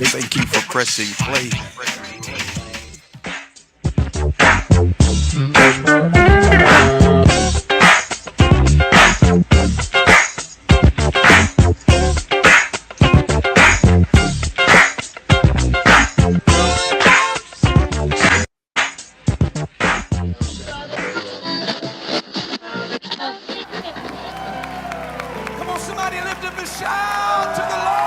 Thank you for pressing play. Come on, somebody lift up a shout to the Lord.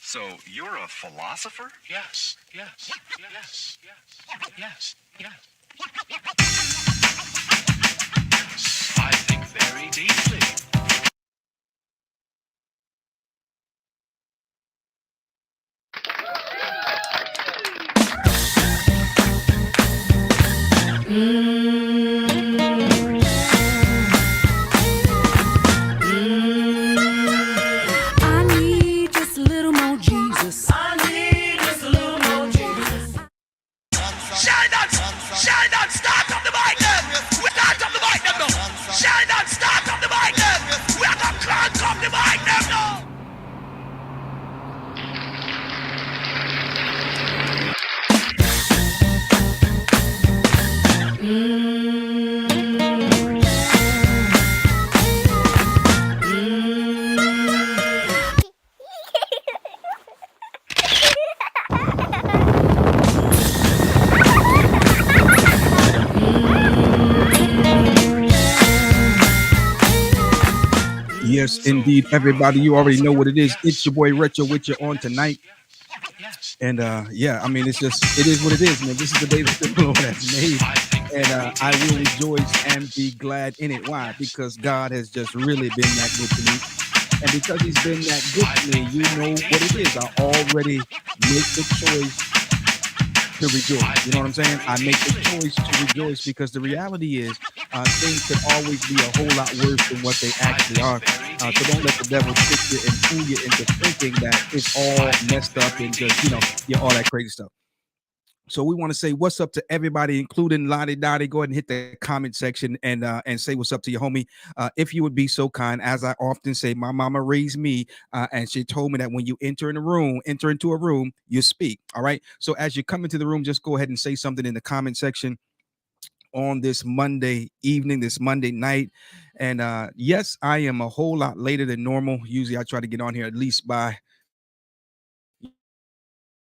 So you're a philosopher? Yes, yes, yes, yes, yes, yes. I think very deeply. I need just a little more Jesus. I need just a little more Jesus. Sheldon, Sheldon, start up the mic then. We start up the mic them now. Sheldon, start up the mic then. We are gonna crank up the mic them now. Yes, indeed, everybody. You already know what it is. It's your boy Retro with you on tonight. And yeah, I mean, it is what it is, man. This is the day that the Lord has made. And I will rejoice and be glad in it. Why? Because God has just really been that good to me. And because he's been that good to me, you know what it is. I already make the choice to rejoice. You know what I'm saying? I make the choice to rejoice because the reality is things could always be a whole lot worse than what they actually are. So don't let the devil trick you and fool you into thinking that it's all messed up and just, yeah, all that crazy stuff. So we want to say what's up to everybody, including Lottie Dottie. Go ahead and hit the comment section and say what's up to your homie. If you would be so kind, as I often say, my mama raised me and she told me that when you enter into a room, you speak. All right. So as you come into the room, just go ahead and say something in the comment section on this Monday evening, this Monday night. And yes, I am a whole lot later than normal. Usually I try to get on here at least by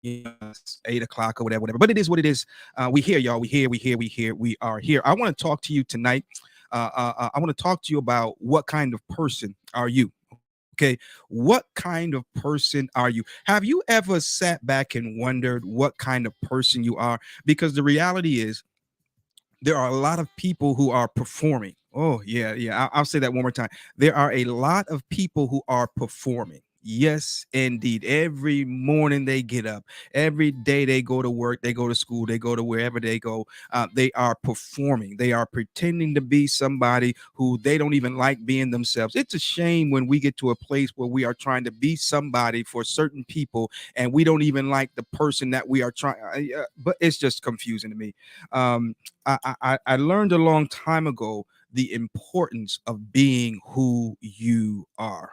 8 o'clock or whatever. But it is what it is. We here, y'all. We here. We are here. I want to talk to you tonight. I want to talk to you about what kind of person are you? Okay, what kind of person are you? Have you ever sat back and wondered what kind of person you are? Because the reality is, there are a lot of people who are performing. Oh, yeah. I'll say that one more time. There are a lot of people who are performing. Yes, indeed. Every morning they get up. Every day they go to work, they go to school, they go to wherever they go. They are performing. They are pretending to be somebody who they don't even like being themselves. It's a shame when we get to a place where we are trying to be somebody for certain people and we don't even like the person that we are trying. But it's just confusing to me. I learned a long time ago the importance of being who you are.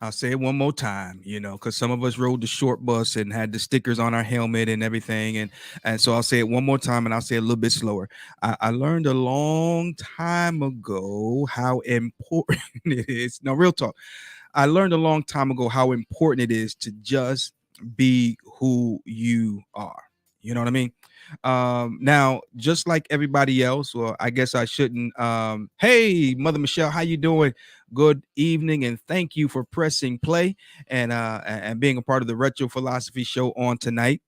I'll say it one more time, because some of us rode the short bus and had the stickers on our helmet and everything. And so I'll say it one more time and I'll say it a little bit slower. I learned a long time ago how important it is. No, real talk. I learned a long time ago how important it is to just be who you are. You know what I mean? Now, just like everybody else, well, I guess I shouldn't. Hey, Mother Michelle, how you doing? Good evening, and thank you for pressing play and being a part of the Retro Philosophy Show on tonight.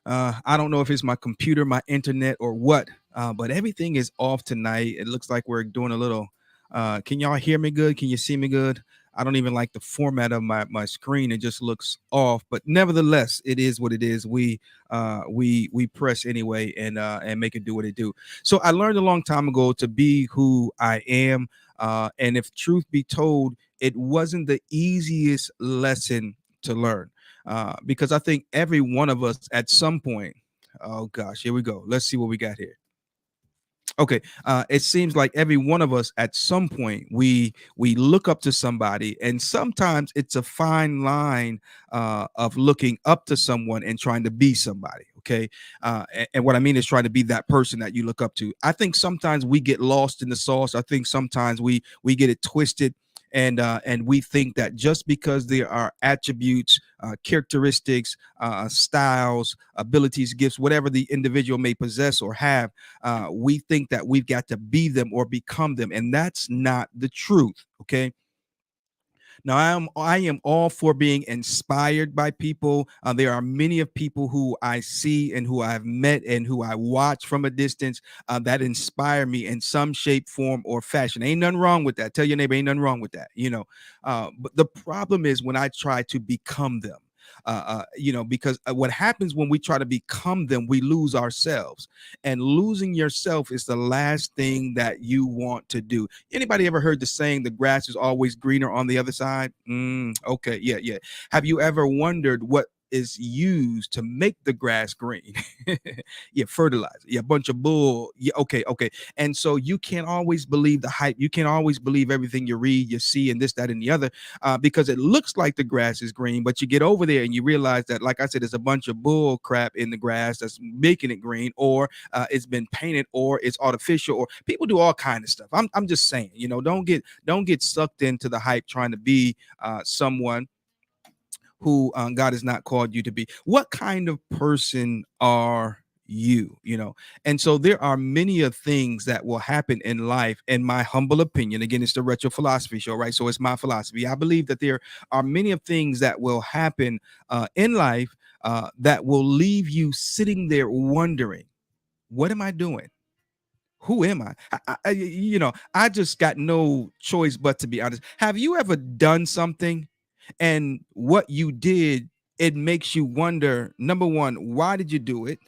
I don't know if it's my computer, my internet, or what, but everything is off tonight. It looks like we're doing a little. Can y'all hear me good? Can you see me good? I don't even like the format of my screen. It just looks off, but nevertheless, it is what it is. We press anyway and make it do what it do. So I learned a long time ago to be who I am. And if truth be told, it wasn't the easiest lesson to learn because I think every one of us at some point. Oh gosh, here we go. Let's see what we got here. Okay, it seems like every one of us at some point we look up to somebody, and sometimes it's a fine line of looking up to someone and trying to be somebody. Okay, and what I mean is trying to be that person that you look up to. I think sometimes we get lost in the sauce. I think sometimes we get it twisted, and we think that just because there are attributes, characteristics, styles, abilities, gifts, whatever the individual may possess or have, we think that we've got to be them or become them, and that's not the truth. Okay. Now, I am all for being inspired by people. There are many of people who I see and who I've met and who I watch from a distance that inspire me in some shape, form, or fashion. Ain't nothing wrong with that. Tell your neighbor, ain't nothing wrong with that. But the problem is when I try to become them. Because what happens when we try to become them, we lose ourselves, and losing yourself is the last thing that you want to do. Anybody ever heard the saying, the grass is always greener on the other side? Okay. Yeah. Have you ever wondered what is used to make the grass green? Yeah, fertilizer. Yeah, a bunch of bull. Yeah, okay. And so you can't always believe the hype. You can't always believe everything you read, you see, and this, that, and the other, because it looks like the grass is green, but you get over there and you realize that, like I said, there's a bunch of bull crap in the grass that's making it green, or it's been painted, or it's artificial, or people do all kind of stuff. I'm just saying, don't get sucked into the hype trying to be someone who God has not called you to be. What kind of person are you? And so there are many of things that will happen in life, in my humble opinion. Again, it's the Retro Philosophy Show, right? So it's my philosophy. I believe that there are many of things that will happen in life that will leave you sitting there wondering, what am I doing? Who am I just got no choice but to be honest. Have you ever done something and what you did, it makes you wonder, number one, why did you do it?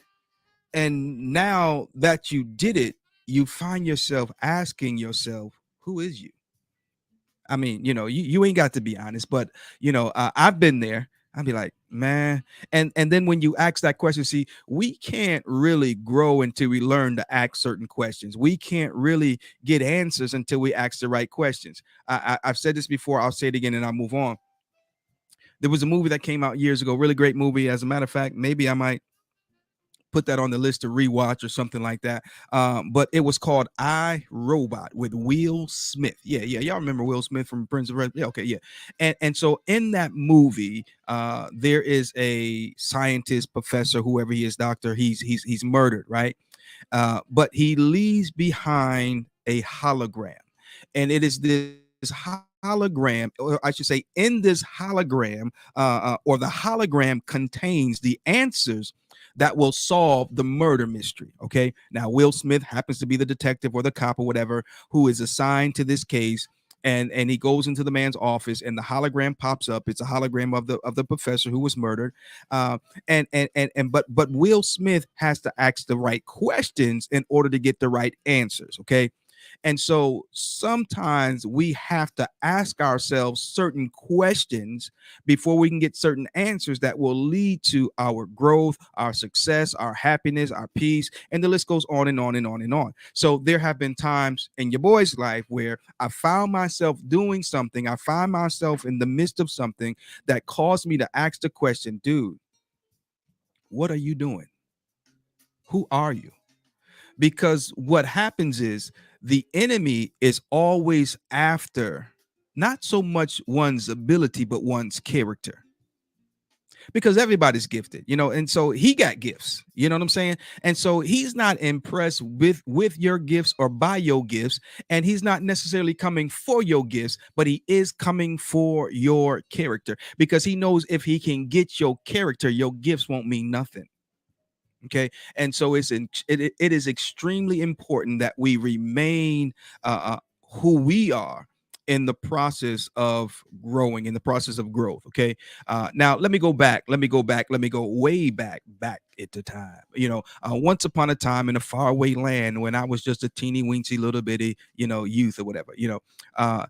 And now that you did it, you find yourself asking yourself, who is you? I mean, you ain't got to be honest, but I've been there. I'd be like, man, and then when you ask that question, see, we can't really grow until we learn to ask certain questions. We can't really get answers until we ask the right questions. I've said this before. I'll say it again, and I'll move on. There was a movie that came out years ago, really great movie. As a matter of fact, maybe I might put that on the list to rewatch or something like that. But it was called I, Robot with Will Smith. Yeah. Y'all remember Will Smith from Prince of Red? Yeah, okay, yeah. And so in that movie, there is a scientist, professor, whoever he is, doctor. He's murdered, right? But he leaves behind a hologram, and it is this hologram, or I should say, in this hologram, or the hologram contains the answers that will solve the murder mystery. Okay. Now, Will Smith happens to be the detective or the cop or whatever who is assigned to this case. And he goes into the man's office, and the hologram pops up. It's a hologram of the professor who was murdered. But Will Smith has to ask the right questions in order to get the right answers. Okay. And so sometimes we have to ask ourselves certain questions before we can get certain answers that will lead to our growth, our success, our happiness, our peace, and the list goes on and on and on and on. So there have been times in your boy's life where I found myself doing something. I find myself in the midst of something that caused me to ask the question, dude, what are you doing? Who are you? Because what happens is the enemy is always after not so much one's ability, but one's character. because everybody's gifted, and so he got gifts, you know what I'm saying? And so he's not impressed with your gifts or by your gifts, and he's not necessarily coming for your gifts, but he is coming for your character, because he knows if he can get your character, your gifts won't mean nothing. Okay. And so it is extremely important that we remain who we are in the process of growing, in the process of growth. Okay. Now let me go way back into time. Once upon a time in a faraway land, when I was just a teeny weensy little bitty, youth or whatever, I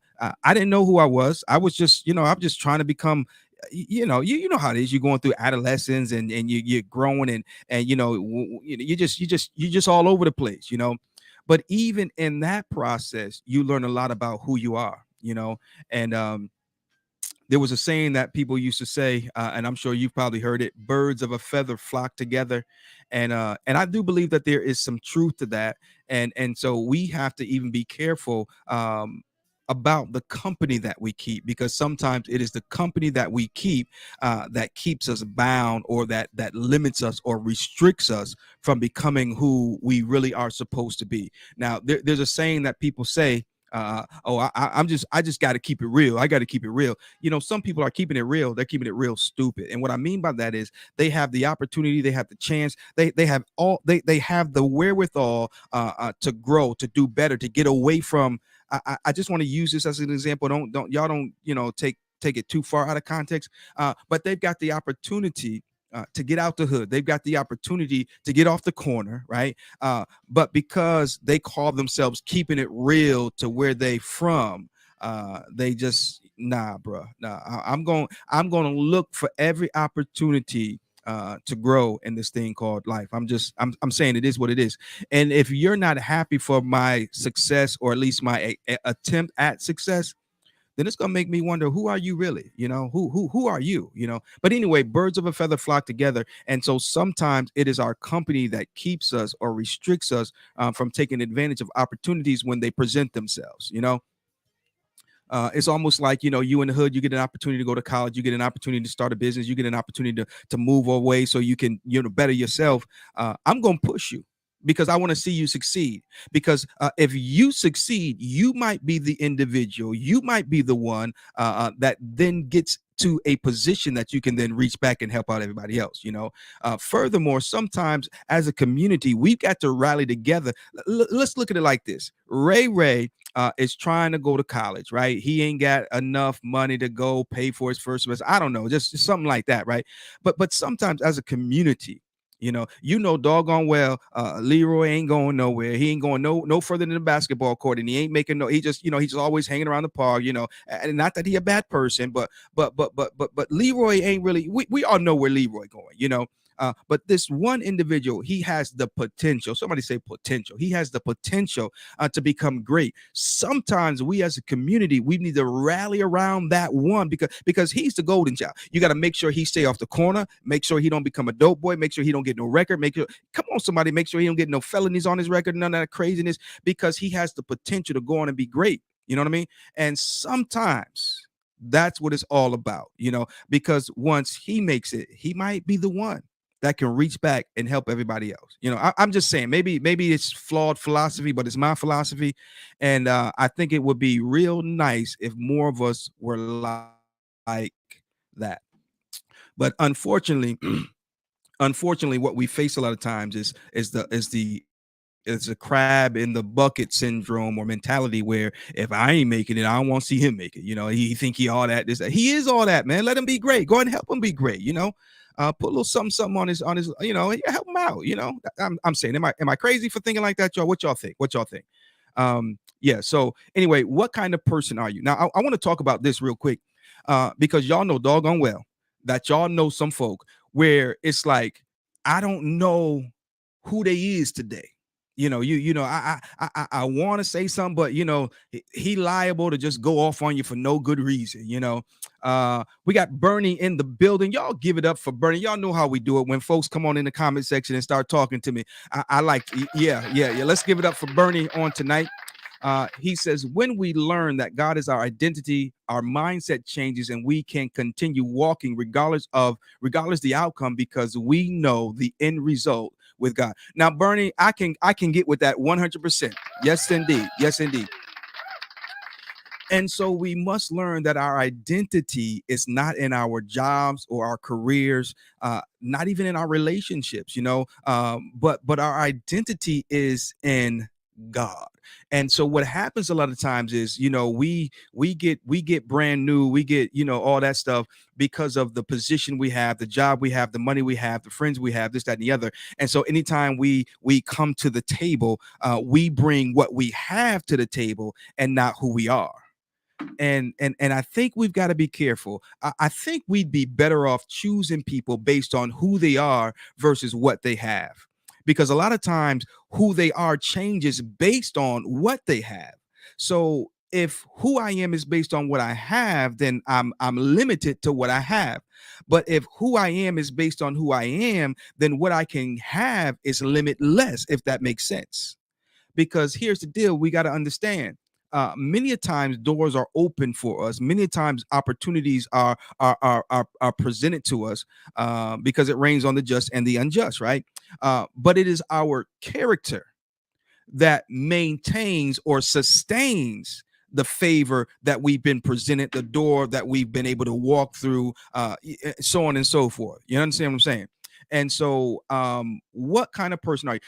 didn't know who I was. I was just, I'm just trying to become, you know how it is. You're going through adolescence, and you're growing, and you just all over the place, but even in that process, you learn a lot about who you are, and there was a saying that people used to say, and I'm sure you've probably heard it: birds of a feather flock together. And I do believe that there is some truth to that. And so we have to even be careful about the company that we keep, because sometimes it is the company that we keep that keeps us bound, or that limits us or restricts us from becoming who we really are supposed to be. Now, there's a saying that people say, I just got to keep it real. I got to keep it real. Some people are keeping it real. They're keeping it real stupid. And what I mean by that is they have the opportunity, they have the chance, they have they have the wherewithal to grow, to do better, to get away from. I just want to use this as an example. Don't take it too far out of context. But they've got the opportunity to get out the hood. They've got the opportunity to get off the corner, right? But because they call themselves keeping it real to where they from, they just bro. I'm going to look for every opportunity to grow in this thing called life. I'm saying it is what it is. And if you're not happy for my success, or at least my attempt at success, then it's gonna make me wonder, who are you really? Who are you? But anyway, birds of a feather flock together. And so sometimes it is our company that keeps us or restricts us from taking advantage of opportunities when they present themselves. It's almost like, you in the hood, you get an opportunity to go to college, you get an opportunity to start a business, you get an opportunity to move away so you can, better yourself. I'm going to push you, because I want to see you succeed. Because if you succeed, you might be the individual, you might be the one that then gets to a position that you can then reach back and help out everybody else. Furthermore, sometimes as a community, we've got to rally together. Let's look at it like this. Ray is trying to go to college, right? He ain't got enough money to go pay for his first semester. I don't know, just something like that, right? But sometimes as a community, doggone well, Leroy ain't going nowhere. He ain't going no further than the basketball court, and he ain't making he just always hanging around the park, and not that he a bad person, but Leroy ain't really, we all know where Leroy going, but this one individual, he has the potential. Somebody say potential. He has the potential to become great. Sometimes we as a community, we need to rally around that one, because he's the golden child. You got to make sure he stay off the corner, make sure he don't become a dope boy, make sure he don't get no record, come on, somebody, make sure he don't get no felonies on his record, none of that craziness, because he has the potential to go on and be great. You know what I mean? And sometimes that's what it's all about, because once he makes it, he might be the one that can reach back and help everybody else. I'm just saying, maybe it's flawed philosophy, but it's my philosophy. And I think it would be real nice if more of us were like that. But unfortunately, what we face a lot of times is the crab in the bucket syndrome or mentality, where if I ain't making it, I don't want to see him make it. He think he all that, he is all that, man. Let him be great. Go ahead and help him be great. Put a little something on his, help him out. I'm saying, am I crazy for thinking like that, y'all? What y'all think? Yeah. So anyway, what kind of person are you? Now, I want to talk about this real quick, because y'all know doggone well that y'all know some folk where it's like, I don't know who they is today. I want to say something, but he liable to just go off on you for no good reason. We got Bernie in the building. Y'all give it up for Bernie. Y'all know how we do it when folks come on in the comment section and start talking to me. I like, yeah. Let's give it up for Bernie on tonight. He says, when we learn that God is our identity, our mindset changes, and we can continue walking regardless the outcome, because we know the end result with God. Now, Bernie, I can get with that 100%. Yes, indeed. Yes, indeed. And so we must learn that our identity is not in our jobs or our careers, not even in our relationships, but our identity is in God. And so what happens a lot of times is, we get brand new, we get, all that stuff because of the position we have, the job we have, the money we have, the friends we have, this, that, and the other. And so anytime we come to the table, we bring what we have to the table and not who we are. And I think we've got to be careful. I think we'd be better off choosing people based on who they are versus what they have, because a lot of times who they are changes based on what they have. So if who I am is based on what I have, then I'm limited to what I have. But if who I am is based on who I am, then what I can have is limitless, if that makes sense. Because here's the deal: we got to understand. Many a times doors are open for us. Many a times opportunities are presented to us because it rains on the just and the unjust, right? But it is our character that maintains or sustains the favor that we've been presented, the door that we've been able to walk through, so on and so forth. You understand what I'm saying? And so, what kind of person are you?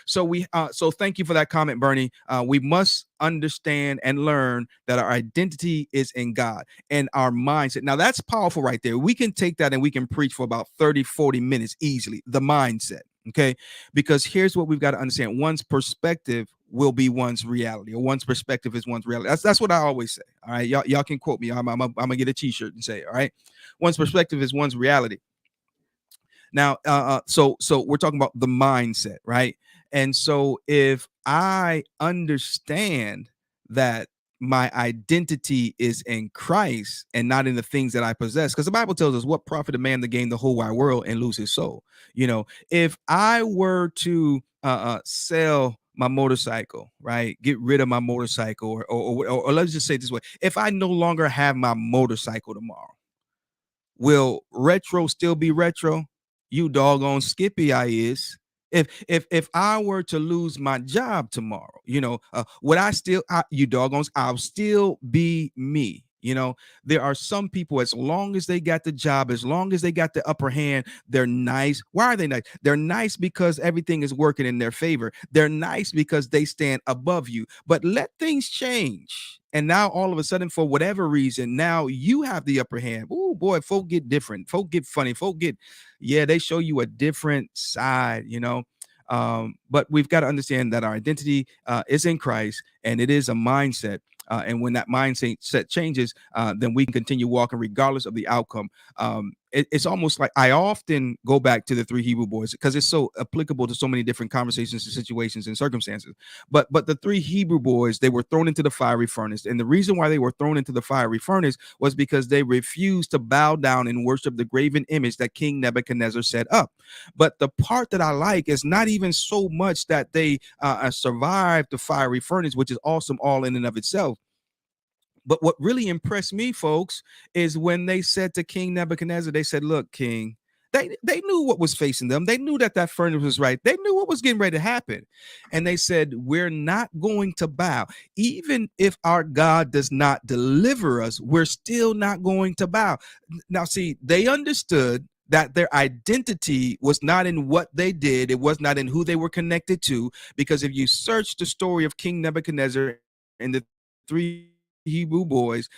So thank you for that comment, Bernie. We must understand and learn that our identity is in God and our mindset. Now that's powerful right there. We can take that and we can preach for about 30-40 minutes easily. The mindset. Okay. Because here's what we've got to understand. One's perspective will be one's reality, or one's perspective is one's reality. That's what I always say. All right. Y'all can quote me. I'm gonna get a t-shirt and say, all right, one's perspective is one's reality. Now, so we're talking about the mindset, right? And so if I understand that my identity is in Christ and not in the things that I possess, because the Bible tells us, what profit a man to gain the whole wide world and lose his soul? If I were to sell my motorcycle, right, get rid of my motorcycle, or let's just say it this way: if I no longer have my motorcycle tomorrow, will retro still be retro? You doggone Skippy, I is. If I were to lose my job tomorrow, would I still, you doggone, I'll still be me. There are some people, as long as they got the job, as long as they got the upper hand, they're nice. Why are they nice? They're nice because everything is working in their favor. They're nice because they stand above you. But let things change, and now all of a sudden, for whatever reason, now you have the upper hand. Oh boy, folk get different. Folk get funny. They show you a different side, but we've got to understand that our identity is in Christ, and it is a mindset. And when that mindset changes, then we can continue walking regardless of the outcome. It's almost like I often go back to the three Hebrew boys because it's so applicable to so many different conversations and situations and circumstances. But the three Hebrew boys, they were thrown into the fiery furnace. And the reason why they were thrown into the fiery furnace was because they refused to bow down and worship the graven image that King Nebuchadnezzar set up. But the part that I like is not even so much that they survived the fiery furnace, which is awesome all in and of itself. But what really impressed me, folks, is when they said to King Nebuchadnezzar, they said, look, King, they knew what was facing them. They knew that furnace was right. They knew what was getting ready to happen. And they said, we're not going to bow. Even if our God does not deliver us, we're still not going to bow. Now, see, they understood that their identity was not in what they did. It was not in who they were connected to. Because if you search the story of King Nebuchadnezzar and the three Hebrew boys,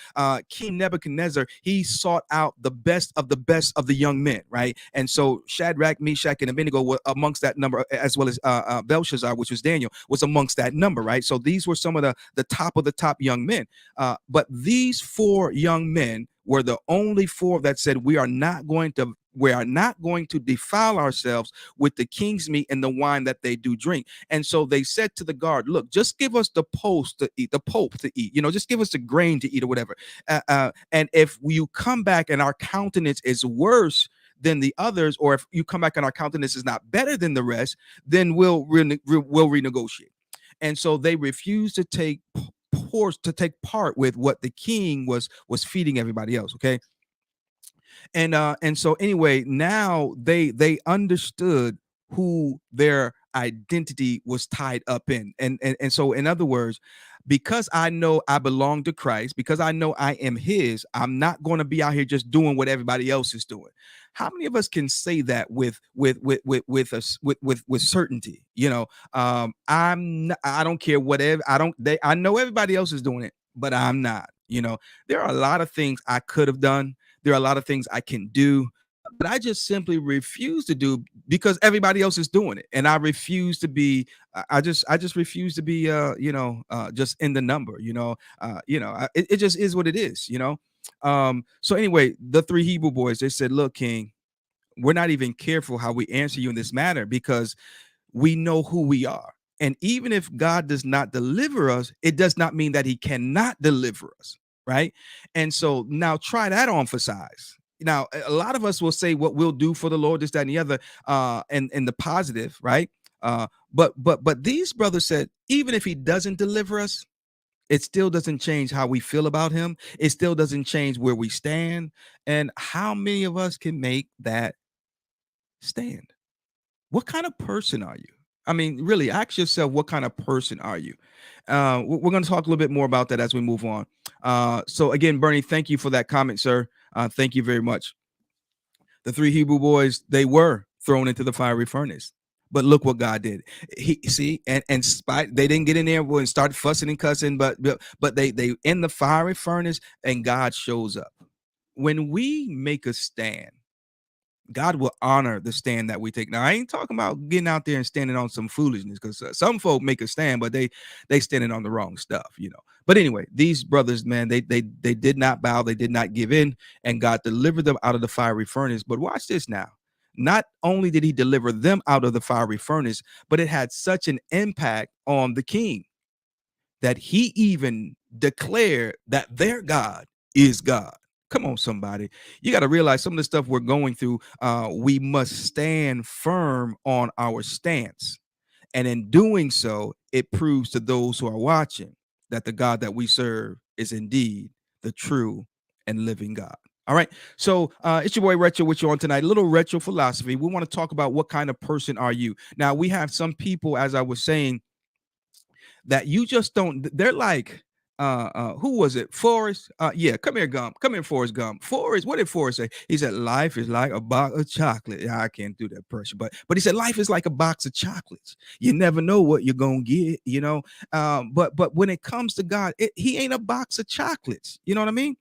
King Nebuchadnezzar, he sought out the best of the young men, right? And so Shadrach, Meshach, and Abednego were amongst that number, as well as Belshazzar, which was Daniel, was amongst that number, right? So these were some of the top of the top young men. But these four young men were the only four that said, we are not going to defile ourselves with the king's meat and the wine that they do drink. And so they said to the guard, look, just give us the pope to eat, just give us the grain to eat or whatever. And if you come back and our countenance is worse than the others, or if you come back and our countenance is not better than the rest, then we'll renegotiate. And so they refused to take take part with what the king was feeding everybody else. Okay. And so anyway, now they understood who their identity was tied up in. And so in other words, because I know I belong to Christ, because I know I am his, I'm not going to be out here just doing what everybody else is doing. How many of us can say that with certainty? You know, I don't care whatever, I know everybody else is doing it, but I'm not. You know, there are a lot of things I could have done. There are a lot of things I can do, but I just simply refuse to do because everybody else is doing it. And I refuse to be, I just refuse to be, just in the number, it just is what it is, So anyway, the three Hebrew boys, they said, look, King, we're not even careful how we answer you in this matter because we know who we are. And even if God does not deliver us, it does not mean that he cannot deliver us. Right. And so now try that on for size. Now, a lot of us will say what we'll do for the Lord, this, that, and the other, and the positive. Right. But these brothers said, even if he doesn't deliver us, it still doesn't change how we feel about him. It still doesn't change where we stand. And how many of us can make that stand? What kind of person are you? I mean, really ask yourself, what kind of person are you? We're going to talk a little bit more about that as we move on. So again, Bernie, thank you for that comment, sir. Thank you very much. The three Hebrew boys, they were thrown into the fiery furnace, but look what God did. They didn't get in there and start fussing and cussing, but they in the fiery furnace, and God shows up. When we make a stand, God will honor the stand that we take. Now, I ain't talking about getting out there and standing on some foolishness, because some folk make a stand, but they standing on the wrong stuff, But anyway, these brothers, man, they did not bow, they did not give in, and God delivered them out of the fiery furnace. But watch this now. Not only did he deliver them out of the fiery furnace, but it had such an impact on the king that he even declared that their God is God. Come on, somebody. You got to realize some of the stuff we're going through, we must stand firm on our stance. And in doing so, it proves to those who are watching that the God that we serve is indeed the true and living God. All right. So it's your boy Retro with you on tonight. A little retro philosophy. We want to talk about what kind of person are you? Now, we have some people, as I was saying, that you just don't, they're like, who was it? Forrest. Yeah, come here, Gump. Come here, Forrest Gump. Forrest, what did Forrest say? He said, life is like a box of chocolate. Yeah, I can't do that pressure, but he said life is like a box of chocolates. You never know what you're gonna get, But when it comes to God, he ain't a box of chocolates. You know what I mean?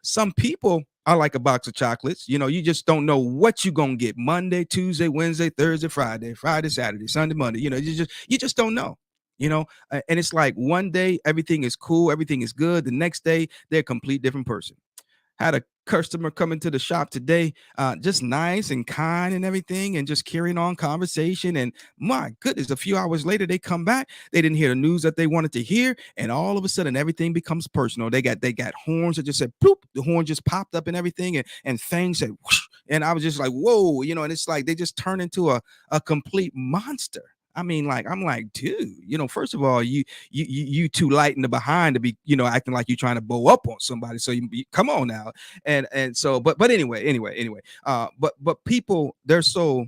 Some people are like a box of chocolates. You just don't know what you're gonna get Monday, Tuesday, Wednesday, Thursday, Friday, Saturday, Sunday, Monday. You just don't know. And it's like one day everything is cool, everything is good. The next day they're a complete different person. Had a customer come into the shop today, just nice and kind and everything, and just carrying on conversation. And my goodness, a few hours later they come back. They didn't hear the news that they wanted to hear, and all of a sudden everything becomes personal. They got horns that just said bloop. The horn just popped up and everything, and things said whoosh. And I was just like, whoa, and it's like they just turn into a complete monster. I mean, I'm like, dude, first of all, you too light in the behind to be, acting like you're trying to bow up on somebody. So come on now. And so, but anyway, but people, they're so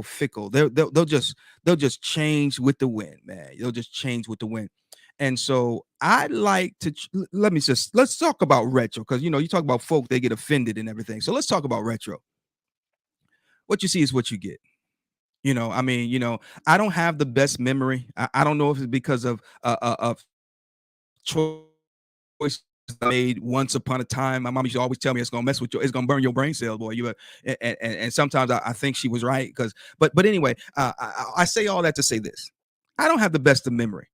fickle. They'll just change with the wind, man. They'll just change with the wind. And so I like to, let's talk about retro. Cause you talk about folk, they get offended and everything. So let's talk about retro. What you see is what you get. I don't have the best memory. I don't know if it's because of choices made once upon a time. My mom used to always tell me it's gonna burn your brain cells, boy. And sometimes I think she was right, but anyway, I say all that to say this: I don't have the best of memory.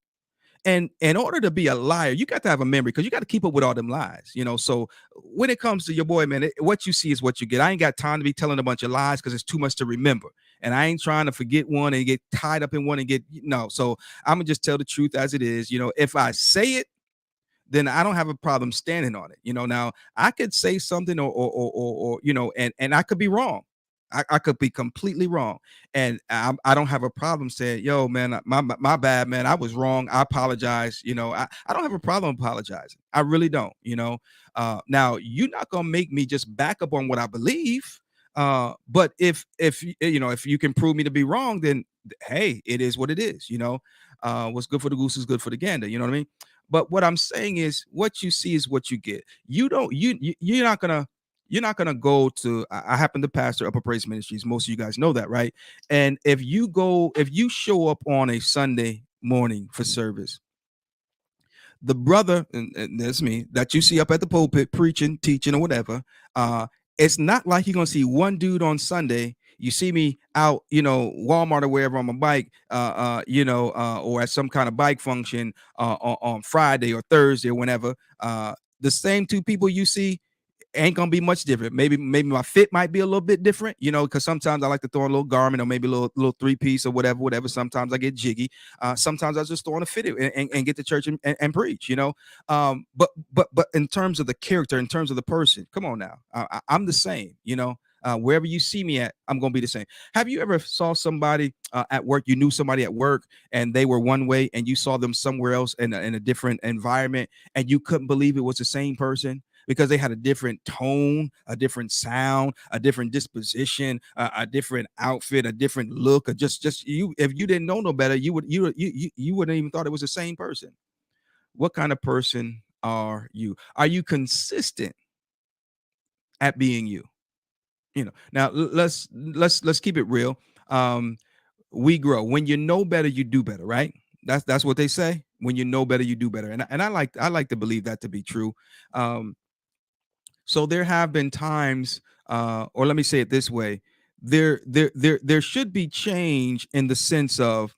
And in order to be a liar, you got to have a memory, because you got to keep up with all them lies, So when it comes to your boy, man, what you see is what you get. I ain't got time to be telling a bunch of lies, because it's too much to remember. And I ain't trying to forget one and get tied up in one and So I'm going to just tell the truth as it is. If I say it, then I don't have a problem standing on it. Now I could say something or and I could be wrong. I could be completely wrong, and I don't have a problem saying, "Yo, man, my bad, man. I was wrong. I apologize." I don't have a problem apologizing. I really don't. Now you're not gonna make me just back up on what I believe. But if you can prove me to be wrong, then hey, it is what it is. What's good for the goose is good for the gander. You know what I mean? But what I'm saying is, what you see is what you get. You don't. You're not gonna go to. I happen to pastor Upper Praise Ministries. Most of you guys know that, right? And if you show up on a Sunday morning for service, the brother, and that's me, that you see up at the pulpit preaching, teaching, or whatever, it's not like you're gonna see one dude on Sunday. You see me out, Walmart or wherever on my bike, or at some kind of bike function on Friday or Thursday or whenever. The same two people you see ain't gonna be much different. Maybe my fit might be a little bit different, because sometimes I like to throw on a little garment or maybe a little three-piece or whatever. Sometimes I get jiggy. Sometimes I just throw on a fit and get to church and preach, but in terms of the character, in terms of the person, come on now. I'm the same, wherever you see me at, I'm gonna be the same. Have you ever saw somebody at work? You knew somebody at work and they were one way, and you saw them somewhere else in a different environment, and you couldn't believe it was the same person? Because they had a different tone, a different sound, a different disposition, a different outfit, a different look, or just you. If you didn't know no better, you wouldn't even thought it was the same person. What kind of person are you? Are you consistent at being you? Now let's keep it real. We grow. When you know better, you do better, right? That's what they say. When you know better, you do better, and I like to believe that to be true. So there have been times, or let me say it this way: there should be change in the sense of,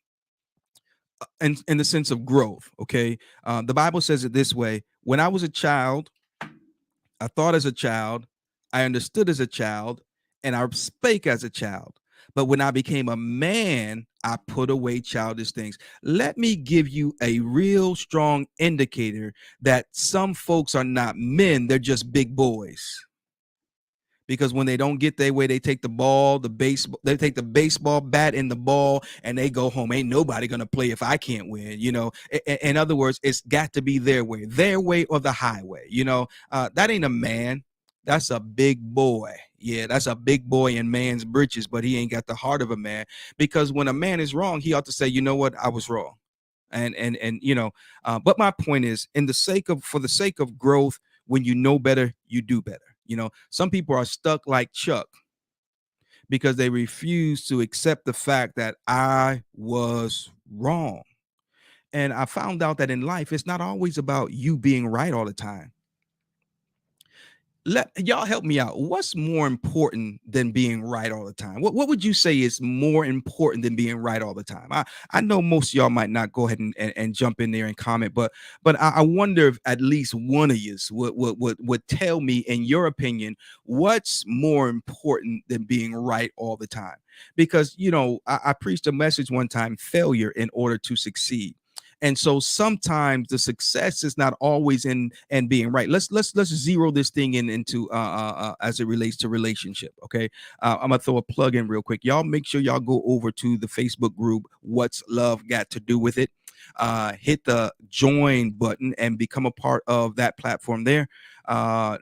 in the sense of growth. Okay, the Bible says it this way: when I was a child, I thought as a child, I understood as a child, and I spake as a child. But when I became a man, I put away childish things. Let me give you a real strong indicator that some folks are not men, they're just big boys. Because when they don't get their way, they take they take the baseball bat and the ball, and they go home. Ain't nobody gonna play if I can't win. In other words, it's got to be their way or the highway. That ain't a man. That's a big boy. Yeah, that's a big boy in man's britches, but he ain't got the heart of a man. Because when a man is wrong, he ought to say, you know what, I was wrong. But my point is, for the sake of growth, when you know better, you do better. Some people are stuck like Chuck because they refuse to accept the fact that I was wrong. And I found out that in life, it's not always about you being right all the time. Y'all help me out. What's more important than being right all the time? What would you say is more important than being right all the time? I know most of y'all might not go ahead and jump in there and comment, but I wonder if at least one of you would tell me, in your opinion, what's more important than being right all the time? Because I preached a message one time: failure in order to succeed. And so sometimes the success is not always in being right. Let's zero this thing into as it relates to relationship. Okay, I'm gonna throw a plug in real quick. Y'all make sure y'all go over to the Facebook group. What's Love Got to Do with It? Hit the join button and become a part of that platform there.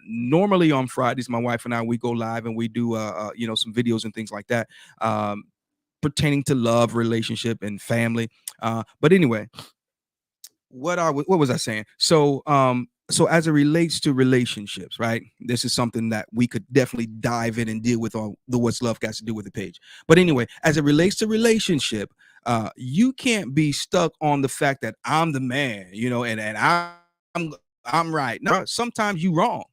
Normally on Fridays, my wife and I, we go live and we do some videos and things like that pertaining to love, relationship, and family. But anyway. What was I saying? So as it relates to relationships, right? This is something that we could definitely dive in and deal with on the What's Love Got to Do with the page. But anyway, as it relates to relationship, you can't be stuck on the fact that I'm the man, and I'm right. No, sometimes you're wrong.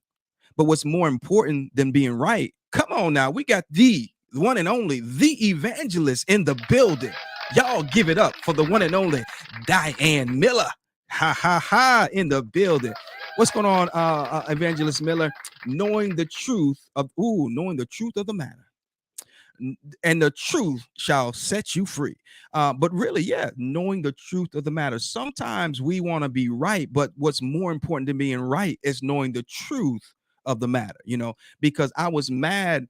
But what's more important than being right? Come on now, we got the one and only, the evangelist in the building. Y'all give it up for the one and only Diane Miller. In the building. What's going on, Evangelist Miller? Knowing the truth of the matter, and the truth shall set you free. But really, knowing the truth of the matter. Sometimes we want to be right, but what's more important than being right is knowing the truth of the matter. Because I was mad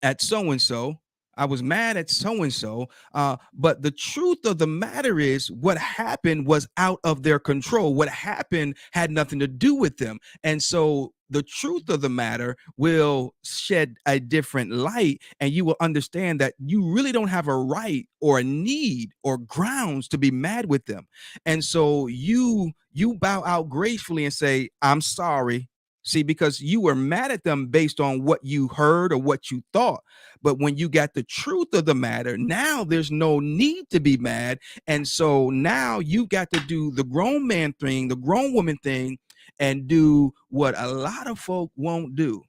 at so and so. I was mad at so and so. But the truth of the matter is, what happened was out of their control. What happened had nothing to do with them. And so the truth of the matter will shed a different light, and you will understand that you really don't have a right or a need or grounds to be mad with them. And so you bow out gracefully and say, I'm sorry. See, because you were mad at them based on what you heard or what you thought. But when you got the truth of the matter, now there's no need to be mad. And so now you got to do the grown man thing, the grown woman thing, and do what a lot of folk won't do.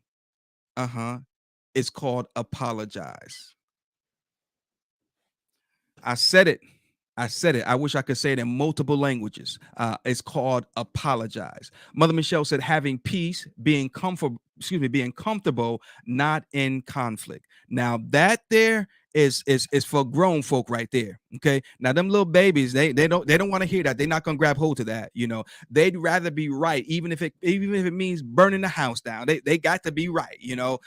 It's called apologize. I said it. I said it. I wish I could say it in multiple languages. It's called apologize. Mother Michelle said, having peace, being comfortable, not in conflict. Now that there is for grown folk right there. Okay. Now them little babies, they don't want to hear that. They're not gonna grab hold to that. They'd rather be right, even if it means burning the house down. They got to be right. No,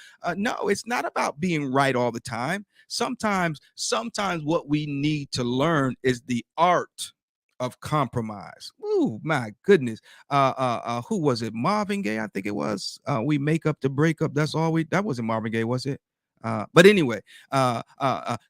it's not about being right all the time. Sometimes what we need to learn is the art of compromise. Ooh, my goodness. Who was it? Marvin Gaye, I think it was. We make up to break up. That wasn't Marvin Gaye, was it? But anyway,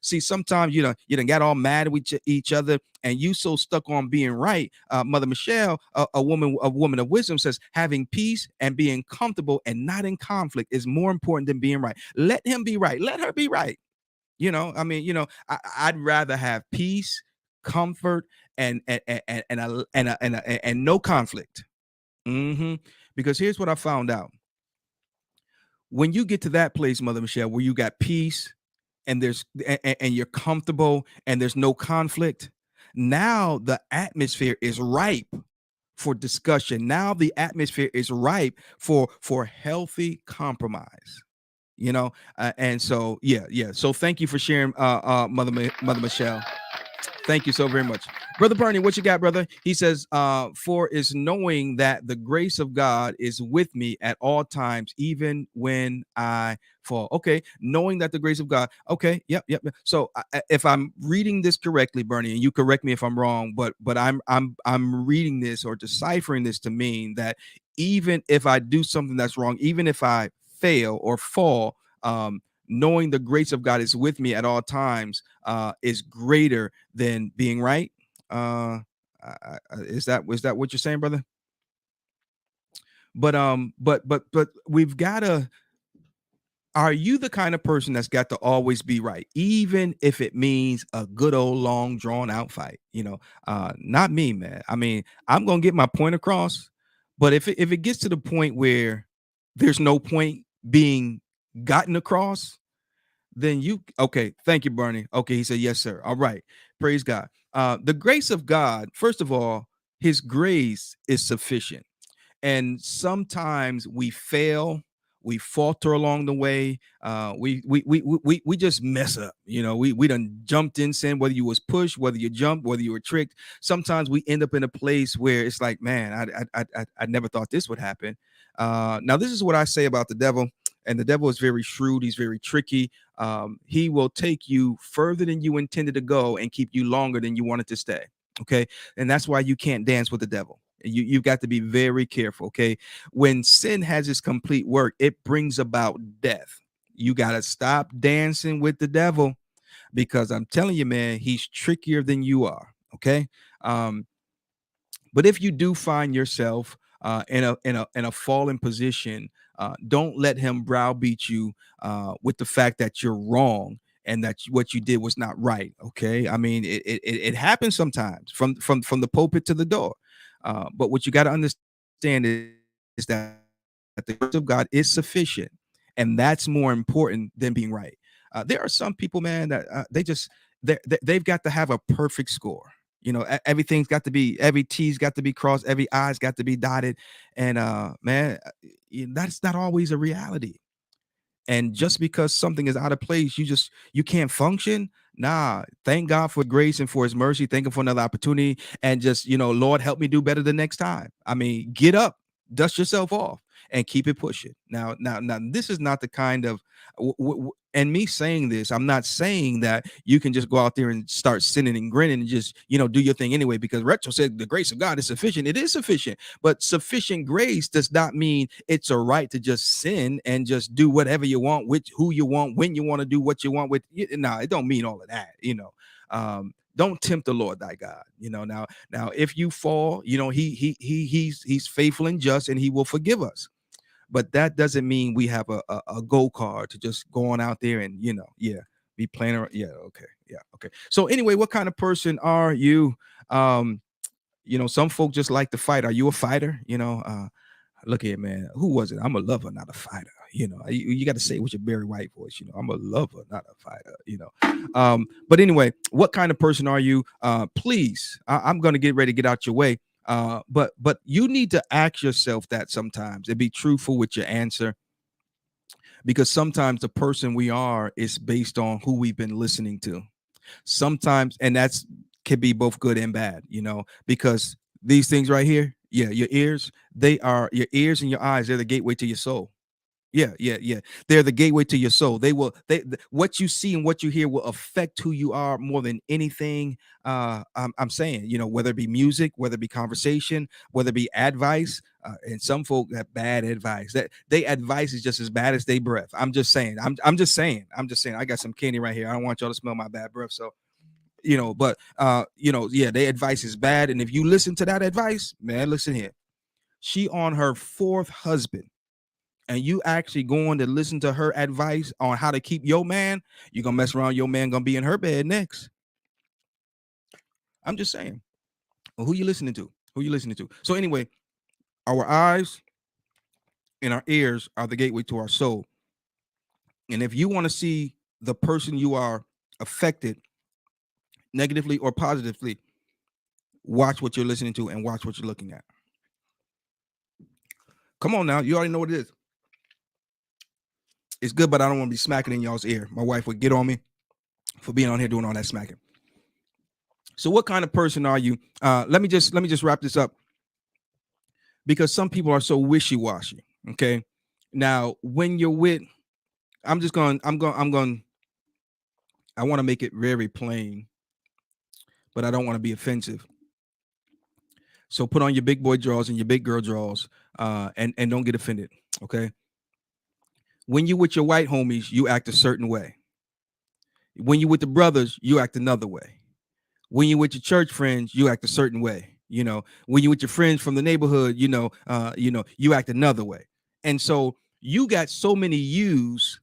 see, sometimes you done got all mad with each other, and you so stuck on being right. Mother Michelle, a woman of wisdom, says having peace and being comfortable and not in conflict is more important than being right. Let him be right. Let her be right. I'd rather have peace, comfort, and no conflict. Because here's what I found out. When you get to that place, Mother Michelle, where you got peace and you're comfortable and there's no conflict, now the atmosphere is ripe for discussion. Now the atmosphere is ripe for healthy compromise. And so so thank you for sharing, Mother Michelle. Thank you so very much. Brother Bernie, what you got, brother? He says, for is knowing that the grace of God is with me at all times, even when I fall. Okay, knowing that the grace of God. Okay, yep. So if I'm reading this correctly, Bernie, and you correct me if I'm wrong, but I'm reading this or deciphering this to mean that even if I do something that's wrong, even if I fail or fall, knowing the grace of God is with me at all times is greater than being right. Is that what you're saying, brother? But we've got to. Are you the kind of person that's got to always be right, even if it means a good old long drawn out fight? Not me, man. I mean, I'm gonna get my point across, but if it gets to the point where there's no point being gotten across, then okay. Thank you, Bernie. Okay, he said yes, sir. All right, praise God. The grace of God, first of all, his grace is sufficient. And sometimes we fail, we falter along the way. We just mess up. We done jumped in sin, whether you was pushed, whether you jumped, whether you were tricked. Sometimes we end up in a place where it's like, man, I never thought this would happen. Now, this is what I say about the devil. And the devil is very shrewd. He's very tricky. He will take you further than you intended to go and keep you longer than you wanted to stay. Okay. And that's why you can't dance with the devil. You've got to be very careful. Okay. When sin has its complete work, it brings about death. You got to stop dancing with the devil, because I'm telling you, man, he's trickier than you are. Okay. But if you do find yourself in a fallen position, don't let him browbeat you with the fact that you're wrong and that what you did was not right. Okay, I mean it happens sometimes from the pulpit to the door. But what you got to understand is that the grace of God is sufficient, and that's more important than being right. There are some people, man, that they've got to have a perfect score. Everything's got to be, every T's got to be crossed, every I's got to be dotted. And man, that's not always a reality. And just because something is out of place, you can't function. Nah, thank God for grace and for his mercy. Thank him for another opportunity. And just, Lord, help me do better the next time. I mean, get up, dust yourself off, and keep it pushing. Now, this is not the kind of And me saying this, I'm not saying that you can just go out there and start sinning and grinning and just, do your thing anyway, because Retro said the grace of God is sufficient. It is sufficient, but sufficient grace does not mean it's a right to just sin and just do whatever you want, with who you want, when you want to do what you want with. No, it don't mean all of that, Don't tempt the Lord thy God. Now if you fall, he's faithful and just, and he will forgive us. But that doesn't mean we have a go card to just go on out there and be playing around. Yeah, okay. So anyway, what kind of person are you? Some folk just like to fight. Are you a fighter? Look here, man. Who was it? I'm a lover, not a fighter. You got to say it with your Barry White voice. I'm a lover, not a fighter. But anyway, what kind of person are you? Please, I'm going to get ready to get out your way. But you need to ask yourself that sometimes and be truthful with your answer, because sometimes the person we are is based on who we've been listening to. Sometimes, and that's can be both good and bad, because these things right here, your ears, your ears and your eyes, they're the gateway to your soul. Yeah. They're the gateway to your soul. What you see and what you hear will affect who you are more than anything. I'm saying, whether it be music, whether it be conversation, whether it be advice, and some folk have bad advice. That they advice is just as bad as they breath. I'm just saying. I'm just saying. I got some candy right here. I don't want y'all to smell my bad breath. So, their advice is bad. And if you listen to that advice, man, listen here. She on her fourth husband, and you actually going to listen to her advice on how to keep your man, you're going to mess around. Your man going to be in her bed next. I'm just saying. Well, who you listening to? So anyway, our eyes and our ears are the gateway to our soul. And if you want to see the person you are affected negatively or positively, watch what you're listening to and watch what you're looking at. Come on now. You already know what it is. It's good, but I don't want to be smacking in y'all's ear. My wife would get on me for being on here doing all that smacking. So what kind of person are you? Let me just wrap this up, because some people are so wishy-washy. Okay. Now, when you're with, I want to make it very plain, but I don't want to be offensive. So put on your big boy drawers and your big girl drawers, and don't get offended. Okay. When you with your white homies, you act a certain way. When you with the brothers, you act another way. When you with your church friends, you act a certain way. When you with your friends from the neighborhood, you act another way. And so you got so many yous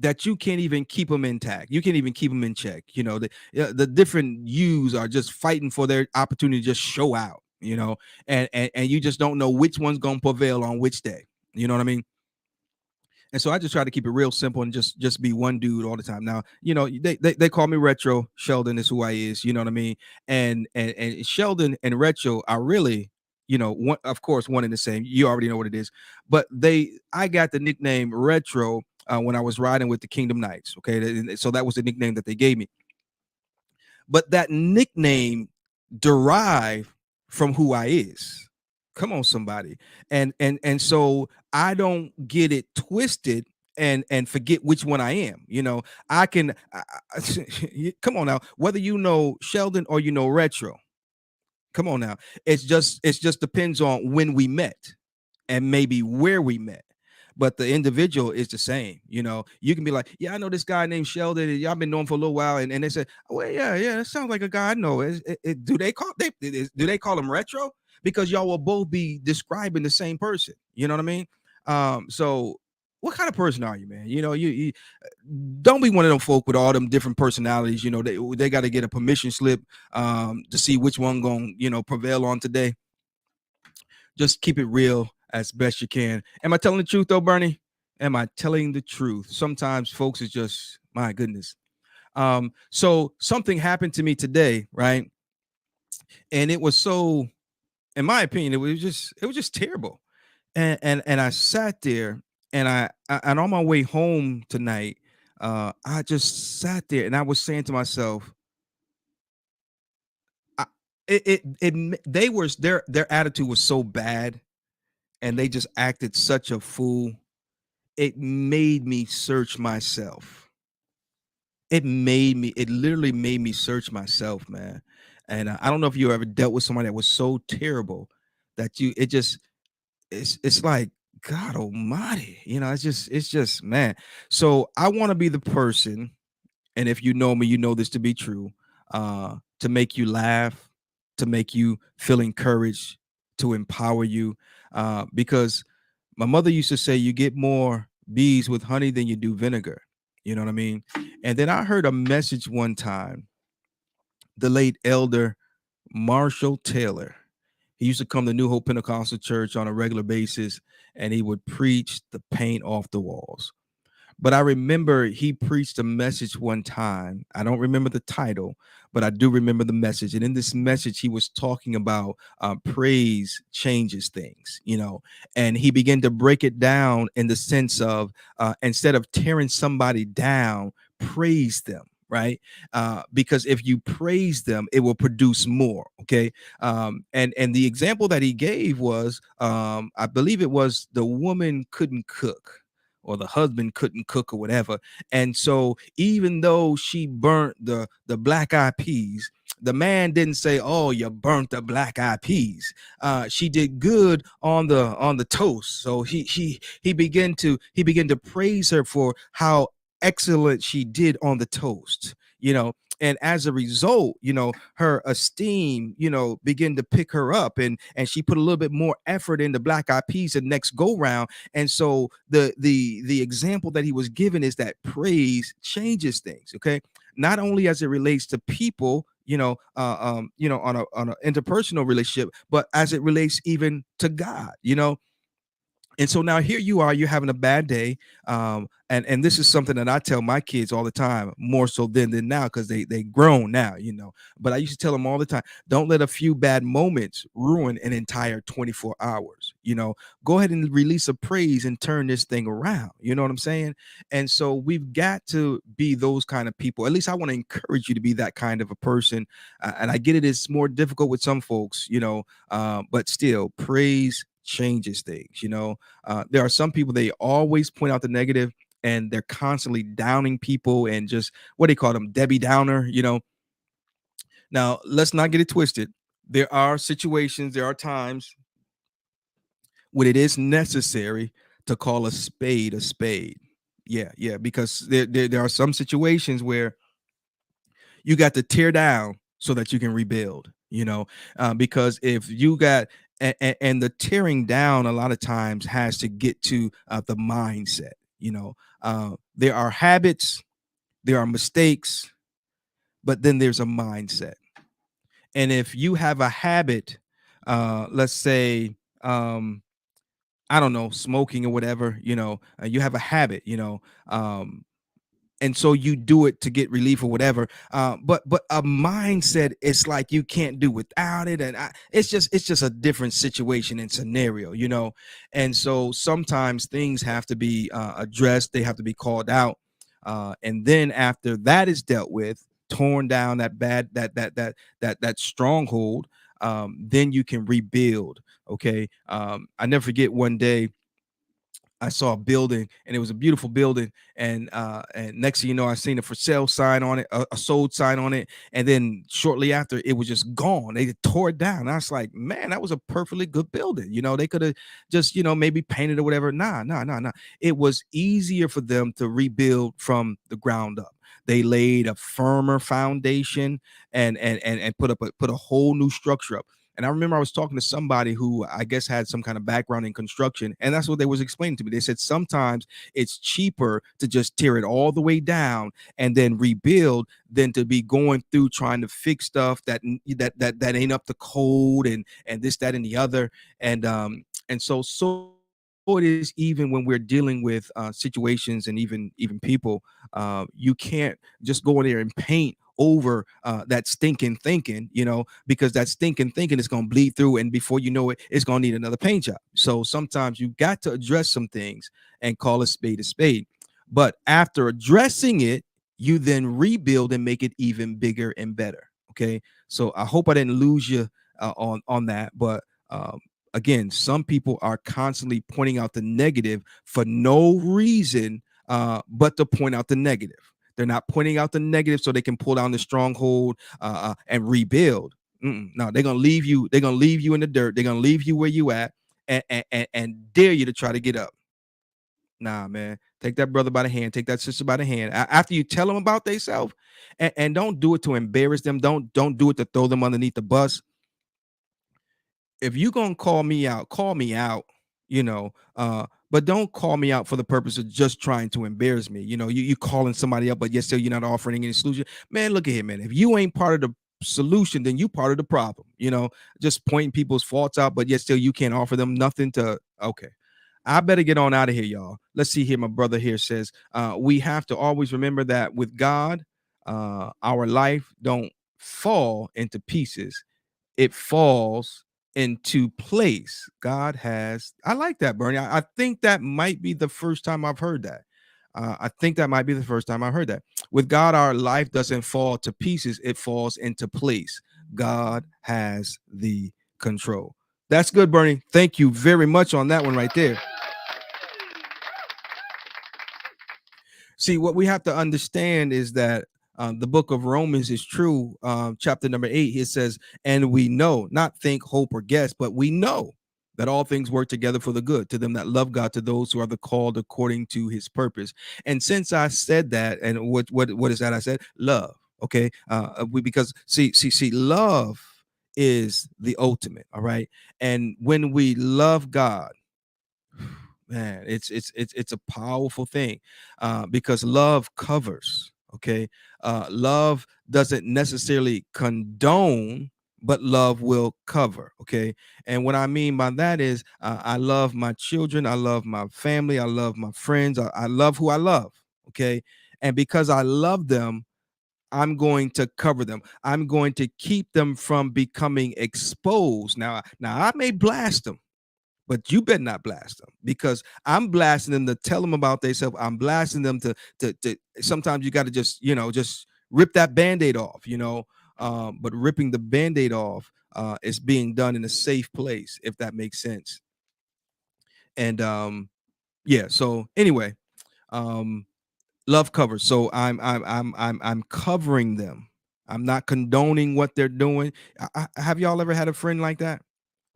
that you can't even keep them intact. You can't even keep them in check. The different yous are just fighting for their opportunity to just show out, and you just don't know which one's going to prevail on which day. You know what I mean? And so I just try to keep it real simple and just be one dude all the time. Now, they call me Retro. Sheldon is who I is. You know what I mean? And Sheldon and Retro are really, one, of course, one and the same. You already know what it is. But I got the nickname Retro when I was riding with the Kingdom Knights. Okay, so that was the nickname that they gave me. But that nickname derived from who I is. Come on, somebody. And so I don't get it twisted and forget which one I am. I can come on now, whether Sheldon or Retro. Come on now. It just depends on when we met and maybe where we met. But the individual is the same. You can be like, yeah, I know this guy named Sheldon. Y'all been knowing for a little while, and they say, oh, well, yeah, that sounds like a guy I know. Do they call him Retro? Because y'all will both be describing the same person. You know what I mean? So what kind of person are you, man? You don't be one of them folk with all them different personalities. They got to get a permission slip to see which one gonna prevail on today. Just keep it real as best you can. Am I telling the truth though, Bernie? Am I telling the truth? Sometimes folks is just, my goodness. So something happened to me today, right? And it was so, in my opinion, it was just terrible. And I sat there, and and on my way home tonight, I just sat there and I was saying to myself, their attitude was so bad, and they just acted such a fool. It made me search myself. it literally made me search myself, man. And I don't know if you ever dealt with somebody that was so terrible that it just, it's like, God almighty, it's just, man. So I want to be the person, and if you know me, you know this to be true, to make you laugh, to make you feel encouraged, to empower you, because my mother used to say you get more bees with honey than you do vinegar. You know what I mean? And then I heard a message one time, the late elder Marshall Taylor. He used to come to New Hope Pentecostal Church on a regular basis, and he would preach the paint off the walls. But I remember he preached a message one time. I don't remember the title, but I do remember the message. And in this message, he was talking about praise changes things, and he began to break it down in the sense of instead of tearing somebody down, praise them. Right. Because if you praise them, it will produce more. OK. And the example that he gave was I believe it was the woman couldn't cook, or the husband couldn't cook, or whatever. And so even though she burnt the black eyed peas, the man didn't say, "Oh, you burnt the black eyed peas." She did good on the toast. So he began to praise her for how excellent she did on the toast. And as a result, her esteem, began to pick her up, and she put a little bit more effort into black eyed peas the next go round. And so the example that he was given is that praise changes things. Okay, not only as it relates to people, on a interpersonal relationship, but as it relates even to God. And so now here you are, you're having a bad day. And this is something that I tell my kids all the time, more so than now, because they grown now, But I used to tell them all the time, don't let a few bad moments ruin an entire 24 hours. Go ahead and release a praise and turn this thing around. You know what I'm saying? And so we've got to be those kind of people. At least I want to encourage you to be that kind of a person. And I get it, it's more difficult with some folks, but still, praise changes things. There are some people, they always point out the negative, and they're constantly downing people, and just, what do they call them, Debbie Downer. Now let's not get it twisted. There are situations, there are times when it is necessary to call a spade a spade. Yeah, because there are some situations where you got to tear down so that you can rebuild. Because if you got, and the tearing down a lot of times has to get to the mindset. There are habits, there are mistakes, but then there's a mindset. And if you have a habit, let's say, I don't know, smoking or whatever, you have a habit, and so you do it to get relief or whatever. But a mindset, it's like you can't do without it, and it's just a different situation and scenario, And so sometimes things have to be addressed; they have to be called out, and then after that is dealt with, torn down, that stronghold, then you can rebuild. Okay, I never forget one day I saw a building, and it was a beautiful building. And next thing you know, I seen a for sale sign on it, a sold sign on it. And then shortly after, it was just gone. They tore it down. And I was like, man, that was a perfectly good building. They could have just, maybe painted or whatever. Nah. It was easier for them to rebuild from the ground up. They laid a firmer foundation and put a whole new structure up. And I remember I was talking to somebody who I guess had some kind of background in construction, and that's what they was explaining to me. They said sometimes it's cheaper to just tear it all the way down and then rebuild than to be going through trying to fix stuff that ain't up to code and this, that, and the other. And so it is, even when we're dealing with situations and even people, you can't just go in there and paint over that stinking thinking, because that stinking thinking is going to bleed through, and before you know it, it's going to need another paint job. So sometimes you got to address some things and call a spade. But after addressing it, you then rebuild and make it even bigger and better. Okay, so I hope I didn't lose you on that. But again, some people are constantly pointing out the negative for no reason but to point out the negative. They're not pointing out the negative so they can pull down the stronghold and rebuild. No, they're gonna leave you. They're gonna leave you in the dirt. They're gonna leave you where you at and dare you to try to get up. Nah, man. Take that brother by the hand. Take that sister by the hand. After you tell them about themselves, and don't do it to embarrass them. Don't do it to throw them underneath the bus. If you gonna call me out, call me out. You know, but don't call me out for the purpose of just trying to embarrass me. You know, you calling somebody up, but yet still you're not offering any solution. Man, look at here, man. If you ain't part of the solution, then you part of the problem. You know, just pointing people's faults out, but yet still you can't offer them nothing to. Okay. I better get on out of here, y'all. Let's see here. My brother here says we have to always remember that with God, our life don't fall into pieces. It falls into place. God has. I like that, Bernie. I think that might be the first time I've heard that. I think that might be the first time I heard that. With God, our life doesn't fall to pieces. It falls into place. God has the control. That's good, Bernie. Thank you very much on that one right there. See, what we have to understand is that the book of Romans is true. Chapter number 8, it says, and we know, not think, hope, or guess, but we know that all things work together for the good to them that love God, to those who are the called according to his purpose. And since I said that, and what is that? I said love. Okay. Because see, love is the ultimate. All right. And when we love God, man, it's a powerful thing because love covers. Okay. Love doesn't necessarily condone, but love will cover. Okay. And what I mean by that is I love my children. I love my family. I love my friends. I love who I love. Okay. And because I love them, I'm going to cover them. I'm going to keep them from becoming exposed. Now I may blast them, but you better not blast them, because I'm blasting them to tell them about themselves. I'm blasting them to sometimes you got to just rip that Band-Aid off, but ripping the Band-Aid off is being done in a safe place, if that makes sense. And yeah, so anyway, love covers. So I'm covering them. I'm not condoning what they're doing. Have y'all ever had a friend like that?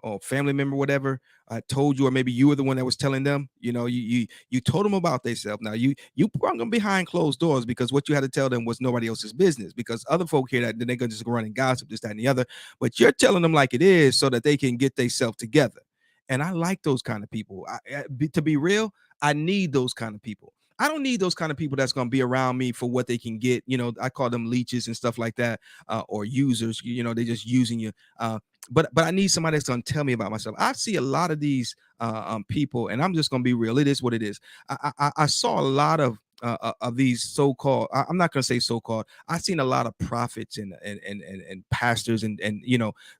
Or family member, whatever, I told you, or maybe you were the one that was telling them, you told them about themselves. Now you brought them behind closed doors, because what you had to tell them was nobody else's business, because other folk hear that, then they're gonna just run and gossip, this, that, and the other. But you're telling them like it is so that they can get themselves together. And I like those kind of people. To be real, I need those kind of people. I don't need those kind of people that's going to be around me for what they can get. I call them leeches and stuff like that, or users. They're just using you. But I need somebody that's going to tell me about myself. I see a lot of these people, and I'm just going to be real. It is what it is. I saw a lot of these so-called. I'm not going to say so-called. I've seen a lot of prophets and pastors and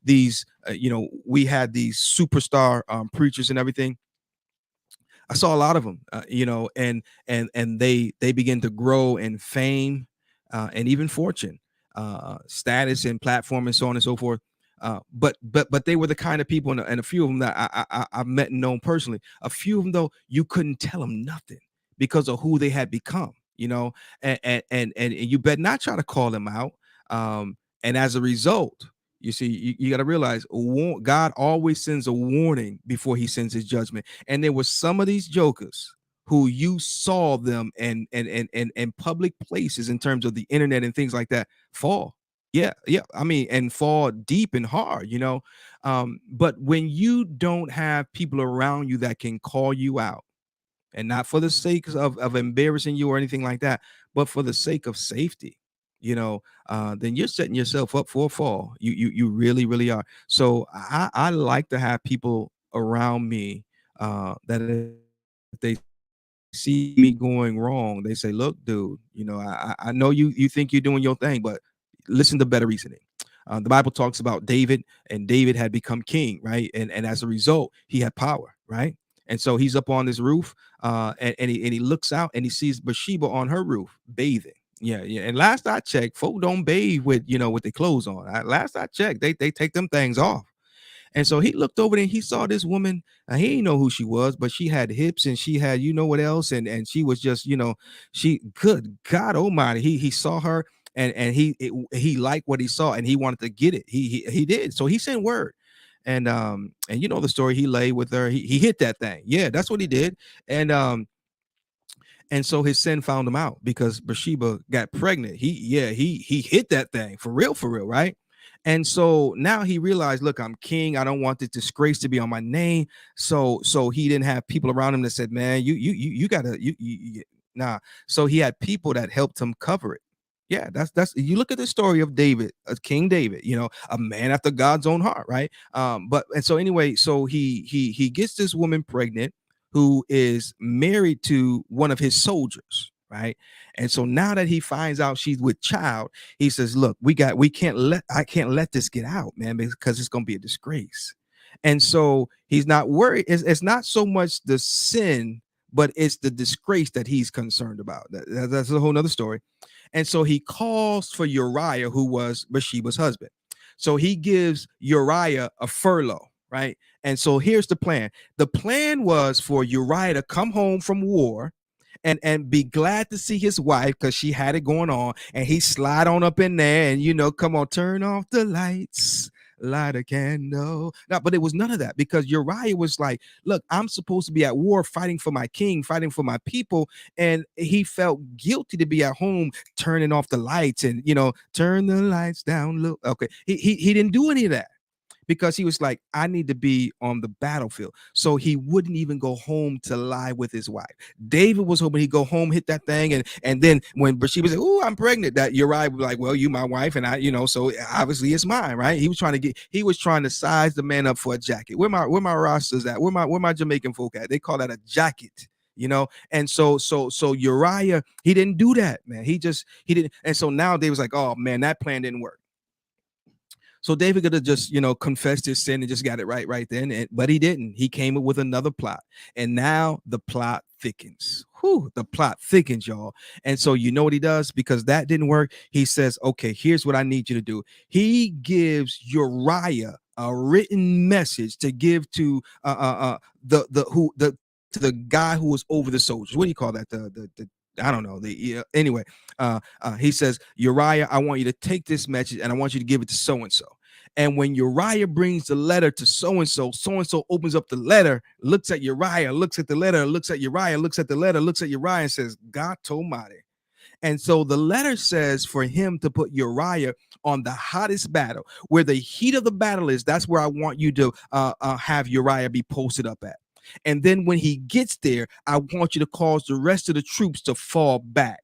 these. We had these superstar preachers and everything. I saw a lot of them, and they begin to grow in fame and even fortune, status and platform and so on and so forth. But they were the kind of people, and a few of them that I've met and known personally. A few of them, though, you couldn't tell them nothing because of who they had become, and you better not try to call them out. And as a result, you see, you got to realize God always sends a warning before he sends his judgment. And there were some of these jokers who you saw them in public places in terms of the internet and things like that fall. Yeah. I mean, and fall deep and hard, but when you don't have people around you that can call you out, and not for the sake of embarrassing you or anything like that, but for the sake of safety, then you're setting yourself up for a fall. You really, really are. So I like to have people around me that if they see me going wrong, they say, look, dude, I know you think you're doing your thing, but listen to better reasoning. The Bible talks about David, and David had become king, right? And as a result, he had power, right? And so he's up on this roof, and he looks out and he sees Bathsheba on her roof bathing. Yeah. And last I checked, folk don't bathe with their clothes on. Last I checked, they take them things off. And so he looked over there and he saw this woman. He didn't know who she was, but she had hips and she had, you know what else, and she was just, she, good God Almighty. He saw her, and he liked what he saw, and he wanted to get it. He did. So he sent word. And you know the story. He lay with her. He hit that thing. Yeah, that's what he did. And so his sin found him out because Bathsheba got pregnant. He hit that thing for real, right? And so now he realized, look, I'm king. I don't want this disgrace to be on my name. So he didn't have people around him that said, man, you gotta nah. So he had people that helped him cover it. Yeah, that's you look at the story of David, King David, a man after God's own heart, right? And so anyway, so he gets this woman pregnant who is married to one of his soldiers, right? And so now that he finds out she's with child, he says, look, I can't let this get out, man, because it's gonna be a disgrace. And so he's not worried. It's not so much the sin, but it's the disgrace that he's concerned about. That's a whole nother story. And so he calls for Uriah, who was Bathsheba's husband. So he gives Uriah a furlough, right? And so here's the plan. The plan was for Uriah to come home from war and be glad to see his wife because she had it going on. And he slide on up in there and, come on, turn off the lights, light a candle. No, but it was none of that because Uriah was like, look, I'm supposed to be at war fighting for my king, fighting for my people. And he felt guilty to be at home turning off the lights and, turn the lights down. Look, okay. He didn't do any of that because he was like, I need to be on the battlefield. So he wouldn't even go home to lie with his wife. David was hoping he'd go home, hit that thing. And then when Bathsheba said, oh, I'm pregnant, that Uriah was like, well, you my wife. And I, so obviously it's mine, right? He was trying to size the man up for a jacket. Where my Rastas at? Where my Jamaican folk at? They call that a jacket. And so Uriah, he didn't do that, man. He didn't. And so now David's like, oh man, that plan didn't work. So David could have just, confessed his sin and just got it right then. But he didn't. He came up with another plot. And now the plot thickens. The plot thickens, y'all. And so you know what he does? Because that didn't work. He says, okay, here's what I need you to do. He gives Uriah a written message to give to the guy who was over the soldiers. What do you call that? I don't know. Anyway, he says, Uriah, I want you to take this message and I want you to give it to so-and-so. And when Uriah brings the letter to so-and-so, so-and-so opens up the letter, looks at Uriah, looks at the letter, looks at Uriah, looks at the letter, looks at Uriah and says, God Almighty. And so the letter says for him to put Uriah on the hottest battle, where the heat of the battle is. That's where I want you to have Uriah be posted up at. And then when he gets there, I want you to cause the rest of the troops to fall back.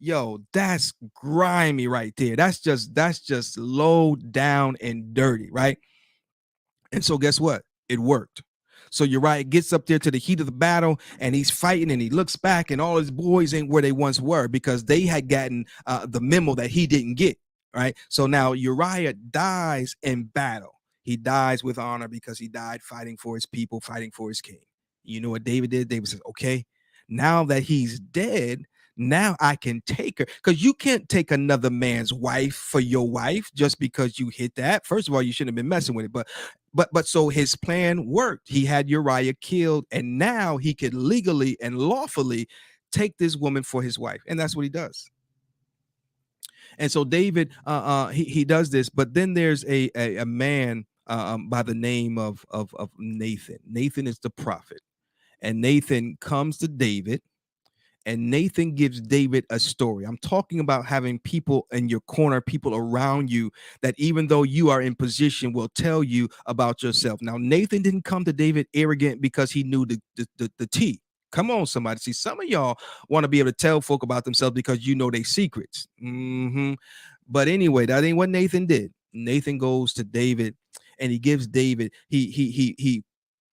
Yo, that's grimy right there. That's just low down and dirty, right? And so guess what? It worked. So Uriah gets up there to the heat of the battle and he's fighting and he looks back and all his boys ain't where they once were because they had gotten the memo that he didn't get, right? So now Uriah dies in battle. He dies with honor because he died fighting for his people, fighting for his king. You know what David did? David says, okay, now that he's dead, now I can take her, because you can't take another man's wife for your wife just because you hit that. First of all, you shouldn't have been messing with it. But so his plan worked. He had Uriah killed, and now he could legally and lawfully take this woman for his wife. And that's what he does. And so David, he does this. But then there's a man by the name of Nathan. Nathan is the prophet. And Nathan comes to David. And Nathan gives David a story. I'm talking about having people in your corner, people around you that even though you are in position will tell you about yourself. Now, Nathan didn't come to David arrogant because he knew the tea. Come on, somebody. See, some of y'all want to be able to tell folk about themselves because you know their secrets. But anyway, that ain't what Nathan did. Nathan goes to David and he gives David, he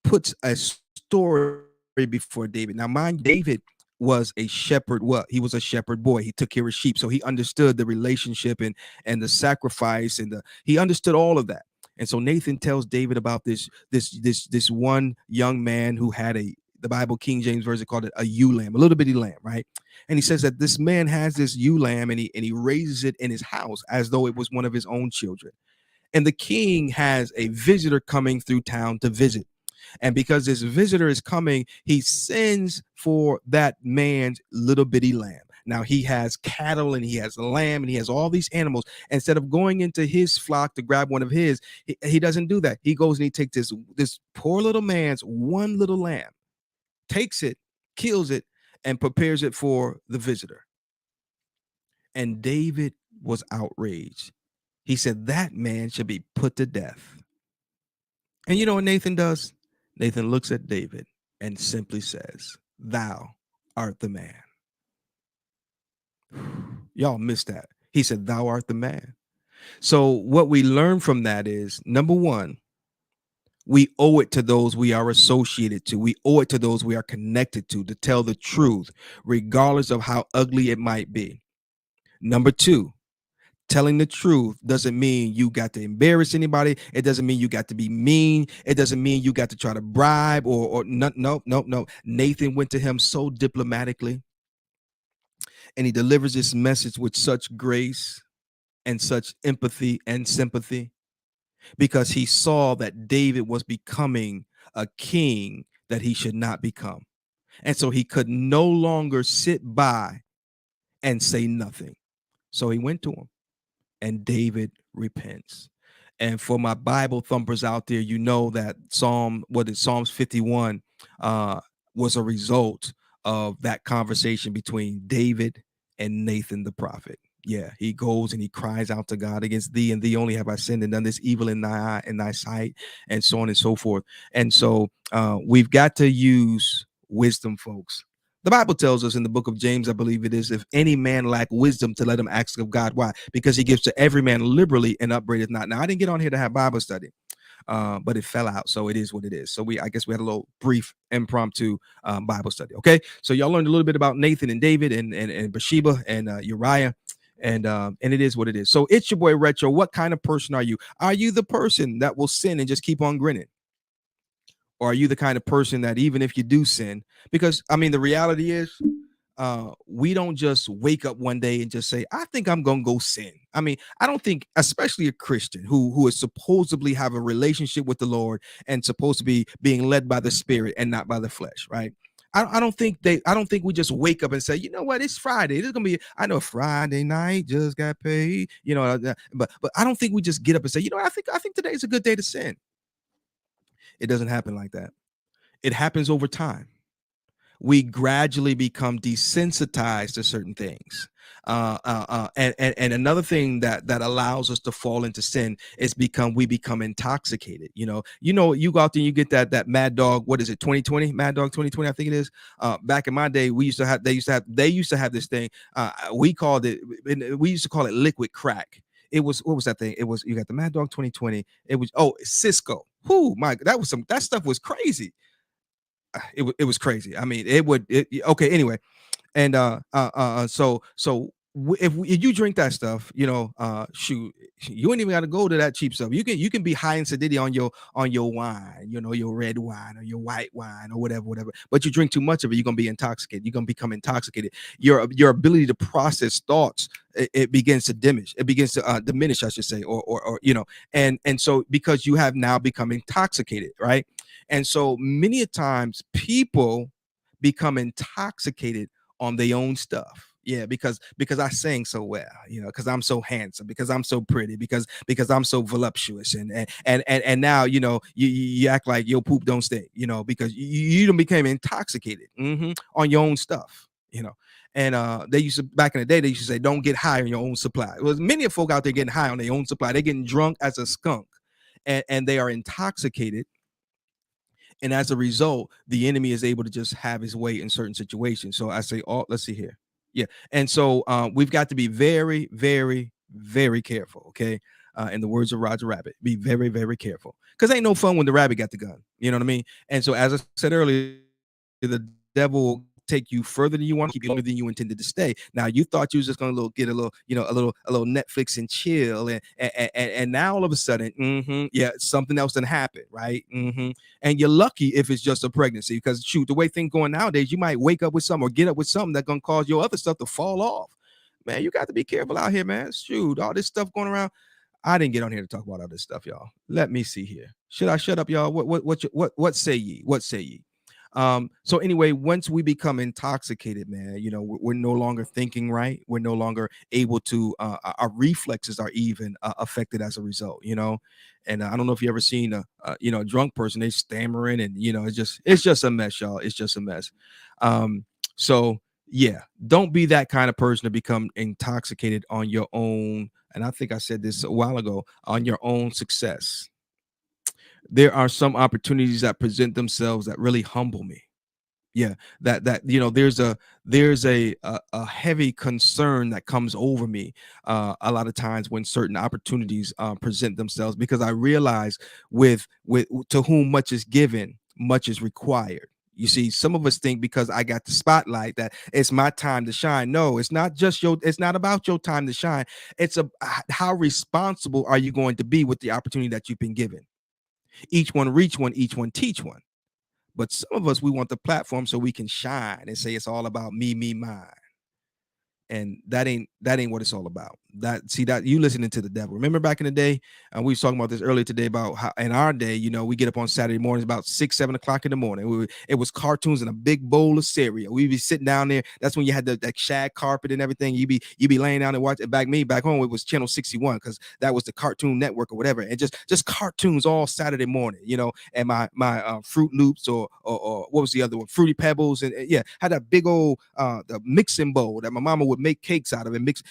puts a story before David. Now, mind, David was a shepherd. Well, he was a shepherd boy. He took care of sheep. So he understood the relationship and the sacrifice and he understood all of that. And so Nathan tells David about this one young man who had the Bible King James Version called it a ewe lamb, a little bitty lamb, right? And he says that this man has this ewe lamb and he raises it in his house as though it was one of his own children. And the king has a visitor coming through town to visit. And because this visitor is coming, he sends for that man's little bitty lamb. Now he has cattle and he has lamb and he has all these animals. Instead of going into his flock to grab one of his, he doesn't do that. He goes and he takes this poor little man's one little lamb, takes it, kills it, and prepares it for the visitor. And David was outraged. He said that man should be put to death. And you know what Nathan does? Nathan looks at David and simply says, "Thou art the man." Y'all missed that. He said, "Thou art the man." So what we learn from that is, number one, we owe it to those we are associated to. We owe it to those we are connected to tell the truth, regardless of how ugly it might be. Number two, telling the truth doesn't mean you got to embarrass anybody. It doesn't mean you got to be mean. It doesn't mean you got to try to bribe or no. Nathan went to him so diplomatically, and he delivers this message with such grace and such empathy and sympathy, because he saw that David was becoming a king that he should not become. And so he could no longer sit by and say nothing. So he went to him, and David repents. And for my Bible thumpers out there, you know that Psalms 51 was a result of that conversation between David and Nathan the prophet. Yeah, he goes and he cries out to God, "Against thee and thee only have I sinned and done this evil in thy sight," and so on and so forth. And so we've got to use wisdom, folks. The Bible tells us in the book of James, I believe it is, if any man lack wisdom, to let him ask of God. Why? Because he gives to every man liberally and upbraideth not. Now, I didn't get on here to have Bible study, but it fell out, so it is what it is. So I guess we had a little brief impromptu Bible study. Okay, so y'all learned a little bit about Nathan and David and Bathsheba and Uriah. And it is what it is. So it's your boy Retro. What kind of person are you? Are you the person that will sin and just keep on grinning? Or are you the kind of person that even if you do sin, because I mean, the reality is we don't just wake up one day and just say, "I think I'm going to go sin." I mean, I don't think, especially a Christian who is supposedly have a relationship with the Lord and supposed to be being led by the Spirit and not by the flesh, right? I don't think we just wake up and say, "You know what, it's Friday. It's gonna be, I know Friday night just got paid," you know, but I don't think we just get up and say, "You know what, I think today's a good day to sin." It doesn't happen like that. It happens over time. We gradually become desensitized to certain things. And another thing that allows us to fall into sin is we become intoxicated. You go out there and you get that Mad Dog, what is it, 2020, Mad Dog 2020, I think it is. Back in my day, they used to have this thing. We used to call it liquid crack. It was, what was that thing? It was, you got the Mad Dog 2020. It was, Cisco. Whoo, my, that stuff was crazy. It was crazy. I mean, okay. Anyway, and so if you drink that stuff, shoot, you ain't even got to go to that cheap stuff. You can be high in acidity on your wine, your red wine or your white wine or whatever. But you drink too much of it, you're gonna be intoxicated. You're gonna become intoxicated. Your ability to process thoughts, it begins to diminish. It begins to diminish, I should say, or and so because you have now become intoxicated, right? And so many a times people become intoxicated on their own stuff. Yeah, because I sing so well, because I'm so handsome, because I'm so pretty, because I'm so voluptuous, and now you act like your poop don't stink, because you don't became intoxicated on your own stuff, And they used to, back in the day, they used to say, "Don't get high on your own supply." It was many of folk out there getting high on their own supply. They're getting drunk as a skunk, and they are intoxicated. And as a result, the enemy is able to just have his way in certain situations. So I say, let's see here. Yeah. And so we've got to be very, very, very careful. Okay. In the words of Roger Rabbit, be very, very careful, because ain't no fun when the rabbit got the gun. You know what I mean? And so, as I said earlier, the devil will take you further than you want, keep you longer than you intended to stay. Now you thought you was just going to get a little Netflix and chill, and now all of a sudden, something else done happened, right? And you're lucky if it's just a pregnancy, because shoot, the way things going nowadays, you might wake up with something or get up with something that's going to cause your other stuff to fall off. Man, you got to be careful out here, man. Shoot, all this stuff going around. I didn't get on here to talk about all this stuff, y'all. Let me see here. Should I shut up, y'all? What say ye? What say ye? So anyway, once we become intoxicated, man, you know, we're no longer thinking right. We're no longer able to, our reflexes are even affected as a result, you know. And I don't know if you ever seen a drunk person, they stammering, and you know, it's just a mess, y'all. It's just a mess. So yeah, don't be that kind of person to become intoxicated on your own. And I think I said this a while ago, on your own success. There are some opportunities that present themselves that really humble me. Yeah, that you know, there's a heavy concern that comes over me a lot of times when certain opportunities present themselves, because I realize with to whom much is given, much is required. You see, some of us think because I got the spotlight that it's my time to shine. No, it's not about your time to shine. It's how responsible are you going to be with the opportunity that you've been given? Each one reach one, each one teach one. But some of us, we want the platform so we can shine and say it's all about me, mine. And that ain't what it's all about. That you listening to the devil. Remember back in the day, we was talking about this earlier today about how in our day, you know, we get up on Saturday mornings about 6, 7 o'clock in the morning. It was cartoons and a big bowl of cereal. We'd be sitting down there. That's when you had that shag carpet and everything. You be laying down and watching. Back home, it was channel 61 because that was the Cartoon Network or whatever. And just cartoons all Saturday morning, you know. And my Fruit Loops or what was the other one? Fruity Pebbles, and yeah, had that big old the mixing bowl that my mama would make cakes out of and mix.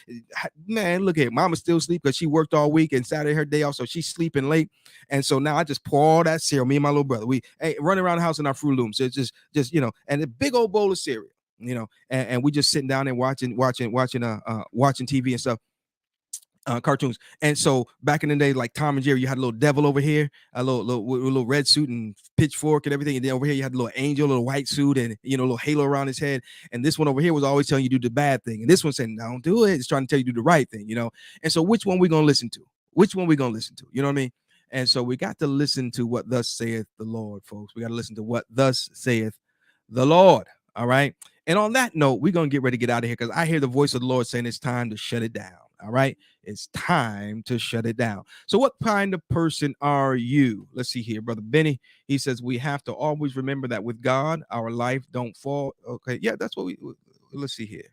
Man, look at Mama still sleep because she worked all week and Saturday her day off, so she's sleeping late. And so now I just pour all that cereal. Me and my little brother, we run around the house in our Fruit Loops. So it's just you know, and a big old bowl of cereal, you know, and we just sitting down and watching TV and stuff. Cartoons. And so back in the day, like Tom and Jerry, you had a little devil over here, a little red suit and pitchfork and everything. And then over here, you had a little angel, a little white suit, and you know, a little halo around his head. And this one over here was always telling you to do the bad thing. And this one saying, don't do it. It's trying to tell you to do the right thing, you know. And so which one we gonna listen to? Which one we gonna listen to? You know what I mean? And so we got to listen to what thus saith the Lord, folks. We got to listen to what thus saith the Lord. All right. And on that note, we're gonna get ready to get out of here because I hear the voice of the Lord saying it's time to shut it down. All right. It's time to shut it down. So what kind of person are you? Let's see here. Brother Benny, he says we have to always remember that with God, our life don't fall. Okay. Yeah, that's what let's see here.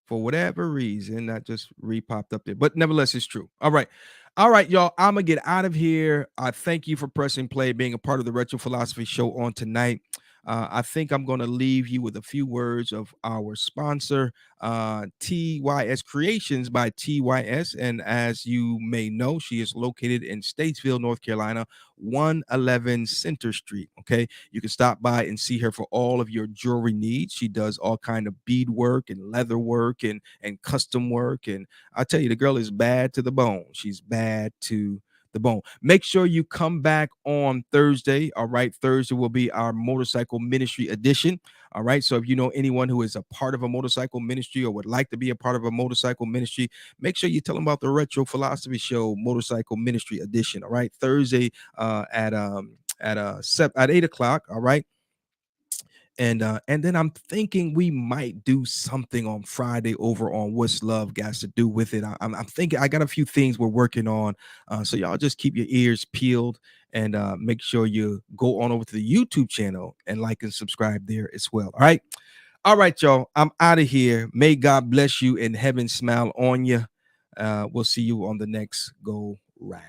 For whatever reason, that just re-popped up there. But nevertheless, it's true. All right. All right, y'all. I'm going to get out of here. I thank you for pressing play, being a part of the Retro Philosophy Show on tonight. I think I'm going to leave you with a few words of our sponsor, TYS Creations by TYS. And as you may know, she is located in Statesville, North Carolina, 111 Center Street. Okay, you can stop by and see her for all of your jewelry needs. She does all kind of bead work and leather work and custom work. And I tell you, the girl is bad to the bone. She's bad to the bone. Make sure you come back on Thursday. All right. Thursday will be our motorcycle ministry edition. All right. So if you know anyone who is a part of a motorcycle ministry or would like to be a part of a motorcycle ministry, make sure you tell them about the Retro Philosophy Show motorcycle ministry edition. All right. Thursday at 8 o'clock. All right. And then I'm thinking we might do something on Friday over on What's Love Got to Do with It. I'm thinking I got a few things we're working on. So y'all just keep your ears peeled and make sure you go on over to the YouTube channel and like and subscribe there as well. All right. All right, y'all. I'm out of here. May God bless you and heaven smile on you. We'll see you on the next go round.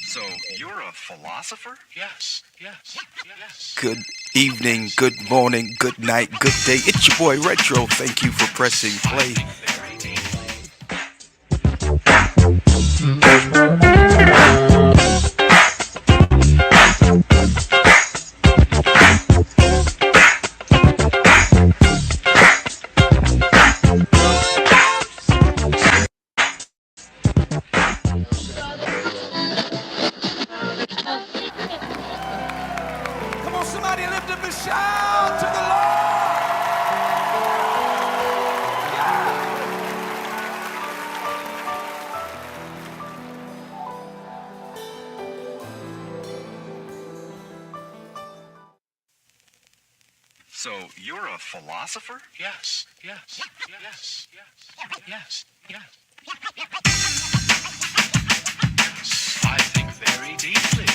So you're a philosopher? Yes. Yes. Yes. Good evening, good morning, good night, good day. It's your boy Retro. Thank you for pressing play. Come on, somebody lift up a shout to the Lord. So you're a philosopher? Yes, yes, yes, yes, yes, yes. I think very deeply.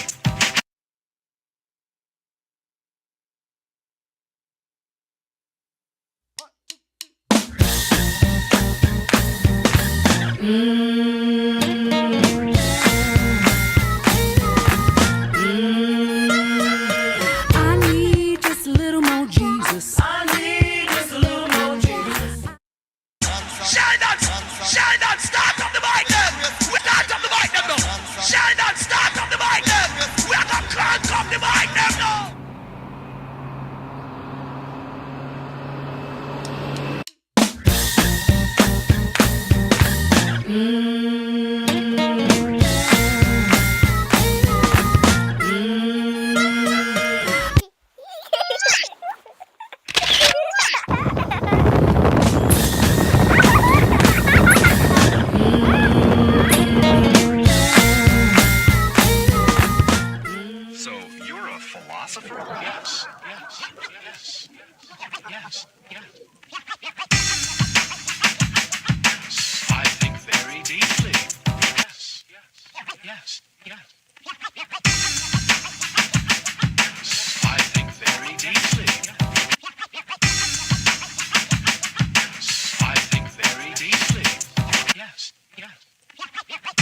I need just a little more Jesus. Sheldon, Sheldon, start up the mic then. We start up the mic them now. Sheldon, start up the mic then. We are gonna crank up the mic them now. So you're a philosopher? Yes, yes, yes, yes, yes.